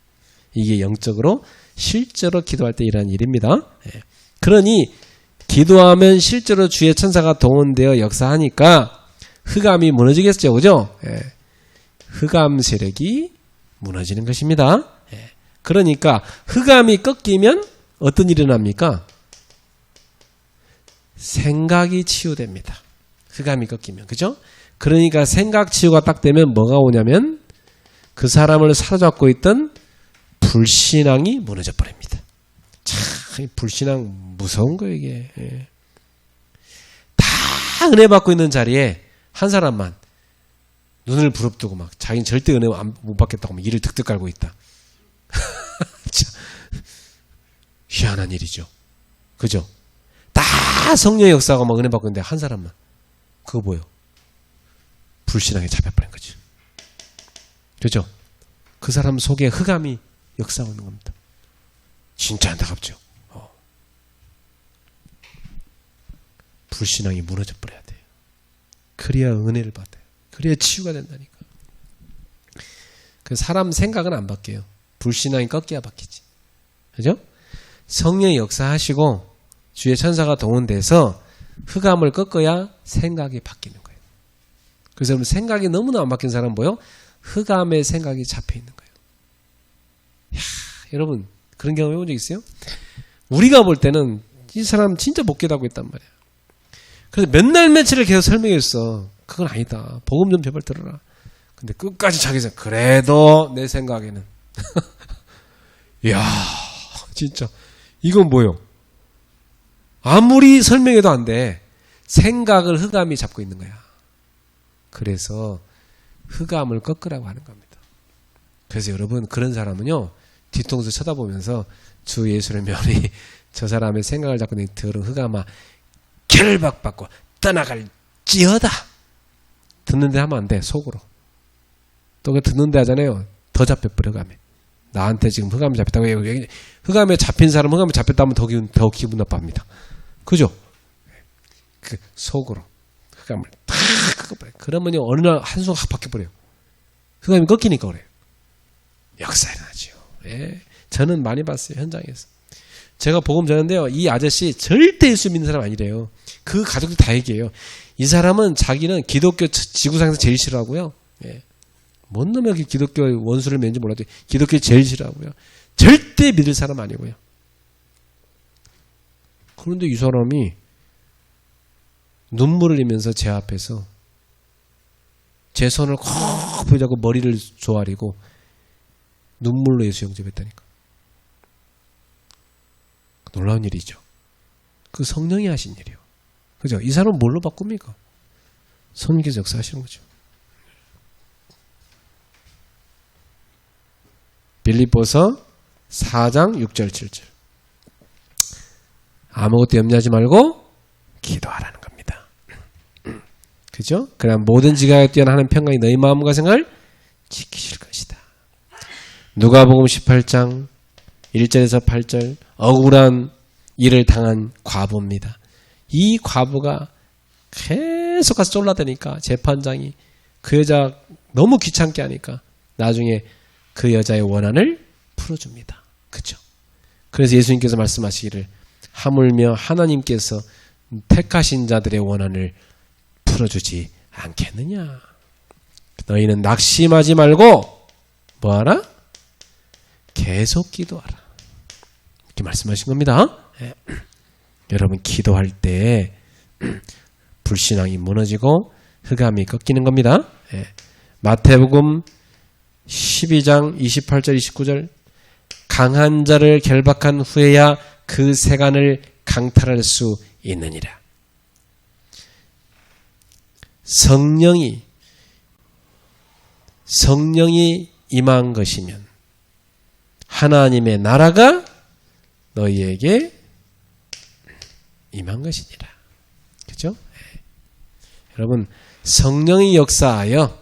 이게 영적으로 실제로 기도할 때 일하는 일입니다. 예. 그러니 기도하면 실제로 주의 천사가 동원되어 역사하니까 흑암이 무너지겠죠. 그죠? 예. 흑암 세력이 무너지는 것입니다. 예. 그러니까 흑암이 꺾이면 어떤 일이 일어납니까? 생각이 치유됩니다. 흑암이 꺾이면. 그죠? 그러니까 생각 치유가 딱 되면 뭐가 오냐면 그 사람을 사로잡고 있던 불신앙이 무너져 버립니다. 참 불신앙 무서운 거예요 이게. 예. 다 은혜 받고 있는 자리에 한 사람만 눈을 부릅뜨고 막 자기는 절대 은혜 못 받겠다고 막 이를 득득 깔고 있다. 희한한 일이죠. 그죠? 다 성령의 역사가 막 은혜 받고 있는데 한 사람만 그거 뭐예요? 불신앙에 잡혀버린 거죠. 그죠? 그 사람 속에 흑암이 역사하고 있는 겁니다. 진짜 안타깝죠. 불신앙이 무너져 버려야 돼요. 그래야 은혜를 받아요. 그래야 치유가 된다니까. 그 사람 생각은 안 바뀌어요. 불신앙이 꺾여야 바뀌지. 그죠? 성령이 역사하시고 주의 천사가 동원돼서 흑암을 꺾어야 생각이 바뀌는 거예요. 그래서 여러분 생각이 너무나 안 바뀐 사람은 뭐예요? 흑암의 생각이 잡혀 있는 거예요. 이야, 여러분 그런 경험 해본 적 있어요? 우리가 볼 때는 이 사람 진짜 못 깨닫고 있단 말이야. 그래서 몇 날 며칠을 계속 설명했어. 그건 아니다. 복음 좀 제발 들어라. 근데 끝까지 자기가 그래도 내 생각에는 이야 진짜 이건 뭐요? 아무리 설명해도 안 돼. 생각을 흑암이 잡고 있는 거야. 그래서 흑암을 꺾으라고 하는 겁니다. 그래서 여러분 그런 사람은요 뒤통수 쳐다보면서 주 예수의 면이 저 사람의 생각을 잡고 있는 더러운 흑암아 결박받고 떠나갈지어다. 듣는데 하면 안 돼. 속으로. 또 그 듣는데 하잖아요. 더 잡혀버려 흑암에. 나한테 지금 흑암이 잡혔다고 해요. 흑암에 잡힌 사람 흑암에 잡혔다면 더 기분 나빠합니다. 그죠? 그 속으로 흑암을 탁 꺾어버려요. 그러면요 어느 날 한순간 확 바뀌어버려요. 흑암이 꺾이니까 그래요. 역사 일어나죠. 예. 저는 많이 봤어요. 현장에서. 제가 복음 전했는데요. 이 아저씨 절대 예수 믿는 사람 아니래요. 그 가족들 다 얘기해요. 이 사람은 자기는 기독교 지구상에서 제일 싫어하고요. 예. 뭔 놈의 기독교 원수를 맺는지 몰라도 기독교 제일 싫어하고요. 절대 믿을 사람 아니고요. 그런데 이 사람이 눈물을 흘리면서 제 앞에서 제 손을 콕 보자고 머리를 조아리고 눈물로 예수 영접했다니까. 놀라운 일이죠. 그 성령이 하신 일이요. 그죠? 이 사람은 뭘로 바꿉니까? 성령께서 역사하시는 거죠. 빌립보서 4장 6절 7절 아무것도 염려하지 말고 기도하라는 겁니다. 그죠? 그럼 모든 지각에 뛰어난 하나님의 평강이 너희 마음과 생각을 지키실 것이다. 누가복음 18장 1절에서 8절 억울한 일을 당한 과부입니다. 이 과부가 계속 가서 쫄라대니까 재판장이 그 여자 너무 귀찮게 하니까 나중에 그 여자의 원한을 풀어줍니다. 그죠? 그래서 예수님께서 말씀하시기를 하물며 하나님께서 택하신 자들의 원한을 풀어주지 않겠느냐. 너희는 낙심하지 말고 뭐하라? 계속 기도하라. 이렇게 말씀하신 겁니다. 예. 여러분 기도할 때 불신앙이 무너지고 흑암이 꺾이는 겁니다. 예. 마태복음 12장 28절 29절 강한 자를 결박한 후에야 그 세간을 강탈할 수 있느니라. 성령이 임한 것이면 하나님의 나라가 너희에게 임한 것이니라. 그죠? 네. 여러분 성령이 역사하여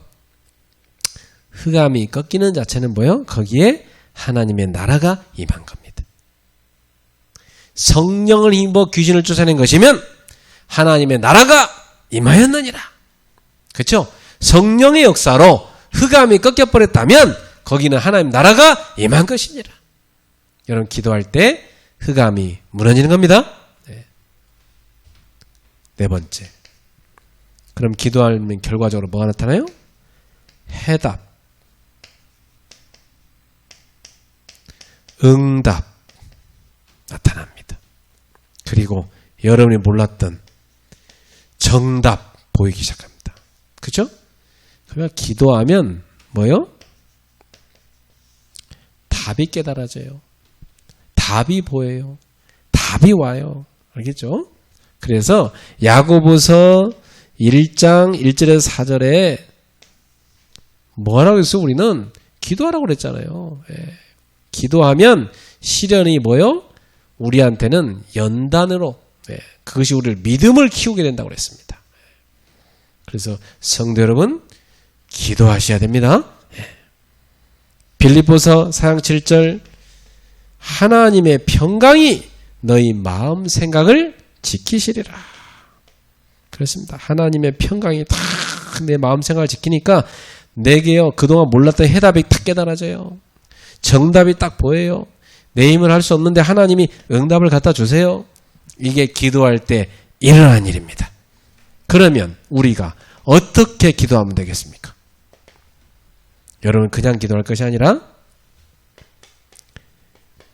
흑암이 꺾이는 자체는 뭐예요? 거기에 하나님의 나라가 임한 겁니다. 성령을 힘입어 귀신을 쫓아낸 것이면 하나님의 나라가 임하였느니라. 그렇죠? 성령의 역사로 흑암이 꺾여버렸다면 거기는 하나님 나라가 임한 것이니라. 여러분 기도할 때 흑암이 무너지는 겁니다. 네 번째. 그럼 기도하면 결과적으로 뭐가 나타나요? 해답, 응답 나타납니다. 그리고 여러분이 몰랐던 정답 보이기 시작합니다. 그죠? 그러니까 기도하면 뭐요? 답이 깨달아져요. 답이 보여요. 답이 와요. 알겠죠? 그래서 야고보서 1장 1절에서 4절에 뭐라고 했어? 우리는 기도하라고 그랬잖아요. 예. 기도하면 시련이 뭐요? 우리한테는 연단으로 그것이 우리를 믿음을 키우게 된다고 그랬습니다. 그래서 성도 여러분 기도하셔야 됩니다. 빌립보서 4장 7절 하나님의 평강이 너희 마음 생각을 지키시리라. 그렇습니다. 하나님의 평강이 다 내 마음 생각을 지키니까 내게요 그동안 몰랐던 해답이 딱 깨달아져요. 정답이 딱 보여요. 내 힘을 할 수 없는데 하나님이 응답을 갖다 주세요. 이게 기도할 때 일어난 일입니다. 그러면 우리가 어떻게 기도하면 되겠습니까? 여러분 그냥 기도할 것이 아니라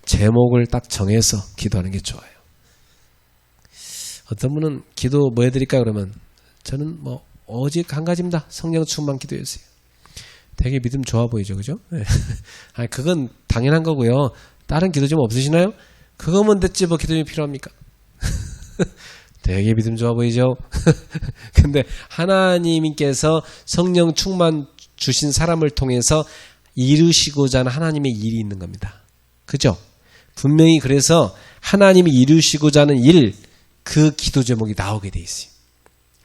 제목을 딱 정해서 기도하는 게 좋아요. 어떤 분은 기도 뭐 해드릴까 그러면 저는 뭐 오직 한 가지입니다. 성령 충만 기도했어요. 되게 믿음 좋아 보이죠, 그죠? 네. 아니 그건 당연한 거고요. 다른 기도 좀 없으시나요? 그거면 됐지 뭐 기도 좀 필요합니까? 되게 믿음 좋아 보이죠? 근데 하나님께서 성령 충만 주신 사람을 통해서 이루시고자 하는 하나님의 일이 있는 겁니다. 그죠? 분명히 그래서 하나님이 이루시고자 하는 일, 그 기도 제목이 나오게 돼 있어요.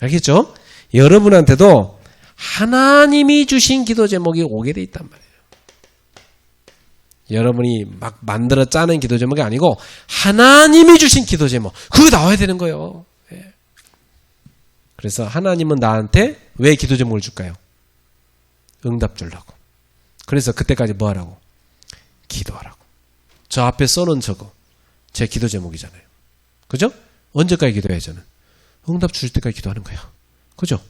알겠죠? 여러분한테도 하나님이 주신 기도 제목이 오게 돼 있단 말이에요. 여러분이 막 만들어 짜낸 기도 제목이 아니고 하나님이 주신 기도 제목, 그거 나와야 되는 거예요. 예. 그래서 하나님은 나한테 왜 기도 제목을 줄까요? 응답 주려고. 그래서 그때까지 뭐 하라고? 기도하라고. 저 앞에 써놓은 저거 제 기도 제목이잖아요. 그죠? 언제까지 기도해요 저는? 응답 주실 때까지 기도하는 거야. 그죠?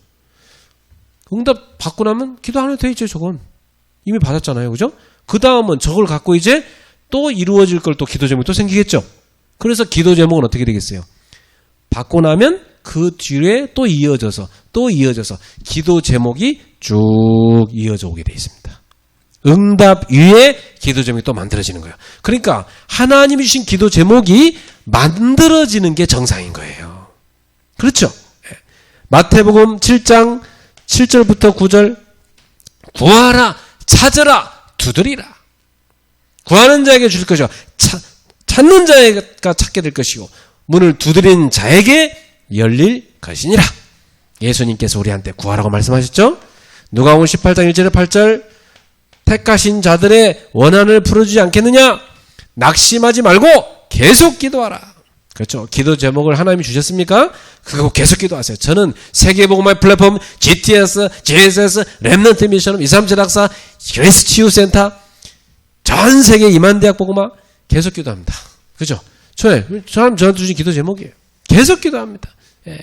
응답 받고 나면 기도 안 해도 돼 있죠. 저건 이미 받았잖아요. 그죠? 그 다음은 저걸 갖고 이제 또 이루어질 걸 또 기도 제목이 또 생기겠죠. 그래서 기도 제목은 어떻게 되겠어요? 받고 나면 그 뒤에 또 이어져서 기도 제목이 쭉 이어져 오게 돼 있습니다. 응답 위에 기도 제목이 또 만들어지는 거예요. 그러니까 하나님이 주신 기도 제목이 만들어지는 게 정상인 거예요. 그렇죠? 마태복음 7장 7절부터 9절 구하라 찾으라 두드리라. 구하는 자에게 주실 것이요 찾는 자가 찾게 될 것이고 문을 두드리는 자에게 열릴 것이니라. 예수님께서 우리한테 구하라고 말씀하셨죠? 누가복음 18장 1절에 8절 택하신 자들의 원한을 풀어주지 않겠느냐? 낙심하지 말고 계속 기도하라. 그렇죠. 기도 제목을 하나님이 주셨습니까? 그거 계속 기도하세요. 저는 세계복음화의 플랫폼 GTS, GSS, 렘넌트 미션, 237학사, 그레이스 치유센터, 전 세계 이만대학 복음화 계속 기도합니다. 그죠? 저한테 주신 기도 제목이에요. 계속 기도합니다. 예.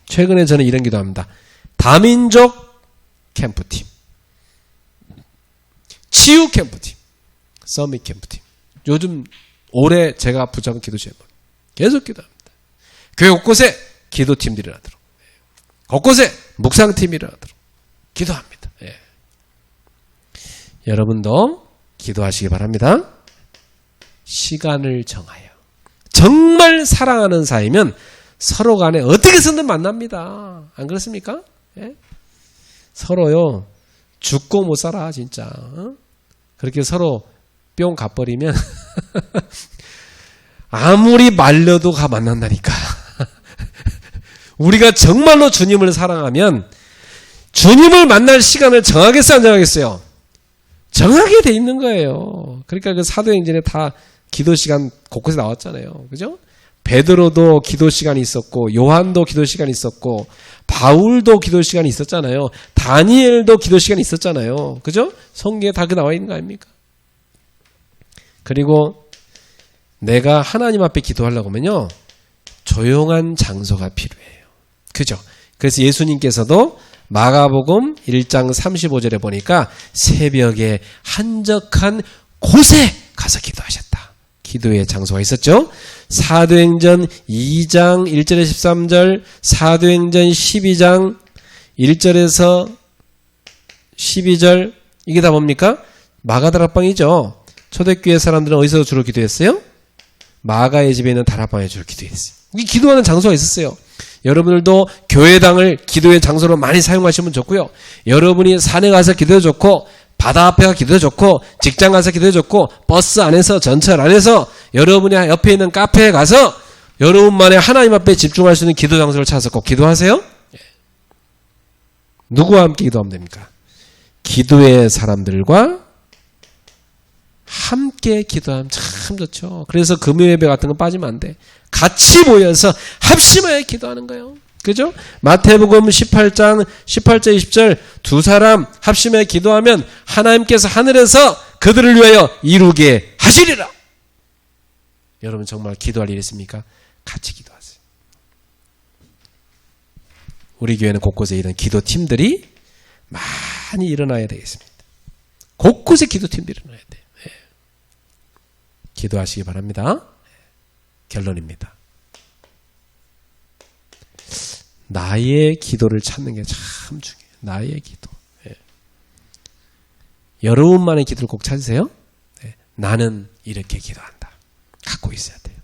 최근에 저는 이런 기도합니다. 다민족 캠프팀, 치유 캠프팀, 서밋 캠프팀. 요즘 올해 제가 붙잡은 기도 제목 계속 기도합니다. 교회 곳곳에 기도팀들이 일어나도록, 곳곳에 묵상팀이 일어나도록 기도합니다. 예. 여러분도 기도하시기 바랍니다. 시간을 정하여 정말 사랑하는 사이면 서로 간에 어떻게 해서든 만납니다. 안 그렇습니까? 예? 서로요 죽고 못 살아 진짜. 그렇게 서로 뿅 가버리면 아무리 말려도 가 만난다니까. 우리가 정말로 주님을 사랑하면 주님을 만날 시간을 정하겠어요, 안 정하겠어요? 정하게 돼 있는 거예요. 그러니까 그 사도행전에 다 기도 시간 곳곳에 나왔잖아요. 그죠? 베드로도 기도 시간이 있었고, 요한도 기도 시간이 있었고, 바울도 기도 시간이 있었잖아요. 다니엘도 기도 시간이 있었잖아요. 그죠? 성경에 다 그 나와 있는 거 아닙니까? 그리고 내가 하나님 앞에 기도하려고 하면요, 조용한 장소가 필요해요. 그죠? 그래서 예수님께서도 마가복음 1장 35절에 보니까 새벽에 한적한 곳에 가서 기도하셨다. 기도의 장소가 있었죠. 사도행전 2장 1절에 13절, 사도행전 12장 1절에서 12절, 이게 다 뭡니까? 마가 다락방이죠. 초대교회 사람들은 어디서 주로 기도했어요? 마가의 집에 있는 다락방에 주로 기도했어요. 이 기도하는 장소가 있었어요. 여러분들도 교회당을 기도의 장소로 많이 사용하시면 좋고요. 여러분이 산에 가서 기도도 좋고, 바다 앞에 가서 기도도 좋고, 직장 가서 기도도 좋고, 버스 안에서, 전철 안에서, 여러분이 옆에 있는 카페에 가서 여러분만의 하나님 앞에 집중할 수 있는 기도 장소를 찾아서 꼭 기도하세요. 누구와 함께 기도하면 됩니까? 기도의 사람들과 함께 기도하면 참 좋죠. 그래서 금요 예배 같은 거 빠지면 안 돼. 같이 모여서 합심하여 기도하는 거예요. 그죠? 마태복음 18장 18절 20절 두 사람 합심하여 기도하면 하나님께서 하늘에서 그들을 위하여 이루게 하시리라. 여러분 정말 기도할 일 있습니까? 같이 기도하세요. 우리 교회는 곳곳에 이런 기도팀들이 많이 일어나야 되겠습니다. 곳곳에 기도팀들이 일어나야 돼요. 예. 기도하시기 바랍니다. 결론입니다. 나의 기도를 찾는 게 참 중요해요. 나의 기도. 예. 여러분만의 기도를 꼭 찾으세요. 예. 나는 이렇게 기도한다. 갖고 있어야 돼요.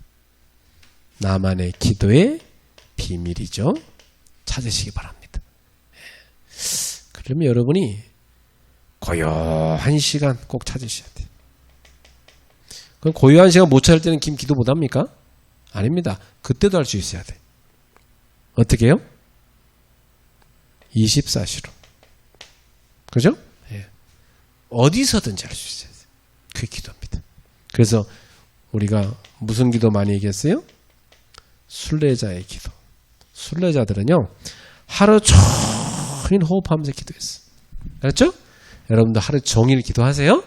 나만의 기도의 비밀이죠. 찾으시기 바랍니다. 예. 그러면 여러분이 고요한 시간 꼭 찾으셔야 돼요. 그럼 고요한 시간 못 찾을 때는 긴 기도 못 합니까? 아닙니다. 그때도 할 수 있어야 돼. 어떻게 해요? 24시로. 그죠? 예. 어디서든지 할 수 있어야 돼. 그게 기도입니다. 그래서 우리가 무슨 기도 많이 얘기했어요? 순례자의 기도. 순례자들은요, 하루 종일 호흡하면서 기도했어. 알았죠? 여러분도 하루 종일 기도하세요.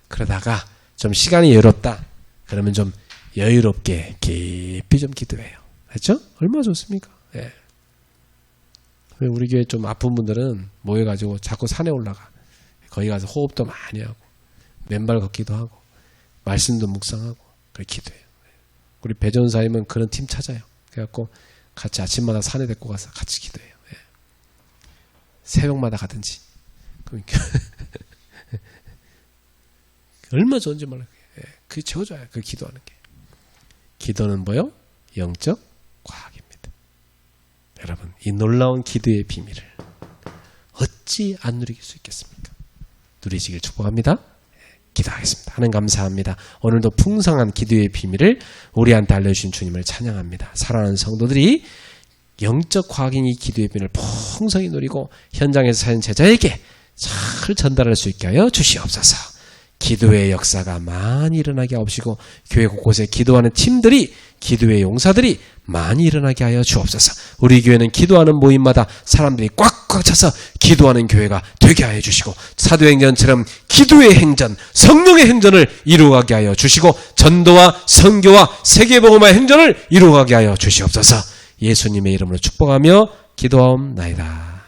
그러다가 좀 시간이 여유롭다. 그러면 좀 여유롭게 깊이 좀 기도해요. 알죠? 얼마나 좋습니까? 예. 우리 교회 좀 아픈 분들은 모여가지고 자꾸 산에 올라가. 거기 가서 호흡도 많이 하고, 맨발 걷기도 하고, 말씀도 묵상하고, 그렇게 기도해요. 우리 배전사님은 그런 팀 찾아요. 그래갖고 같이 아침마다 산에 데리고 가서 같이 기도해요. 예. 새벽마다 가든지. 그러니까 얼마나 좋은지 몰라요. 예. 그게 최고 좋아요. 그 기도하는 게. 기도는 뭐요? 영적 과학입니다. 여러분, 이 놀라운 기도의 비밀을 어찌 안 누릴 수 있겠습니까? 누리시길 축복합니다. 기도하겠습니다. 하나님 감사합니다. 오늘도 풍성한 기도의 비밀을 우리한테 알려주신 주님을 찬양합니다. 사랑하는 성도들이 영적 과학인 이 기도의 비밀을 풍성히 누리고 현장에서 사는 제자에게 잘 전달할 수 있게 하여 주시옵소서. 기도의 역사가 많이 일어나게 하옵시고 교회 곳곳에 기도하는 팀들이, 기도의 용사들이 많이 일어나게 하여 주옵소서. 우리 교회는 기도하는 모임마다 사람들이 꽉꽉 차서 기도하는 교회가 되게 하여 주시고, 사도행전처럼 기도의 행전, 성령의 행전을 이루어가게 하여 주시고, 전도와 선교와 세계복음화의 행전을 이루어가게 하여 주시옵소서. 예수님의 이름으로 축복하며 기도하옵나이다.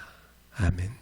아멘.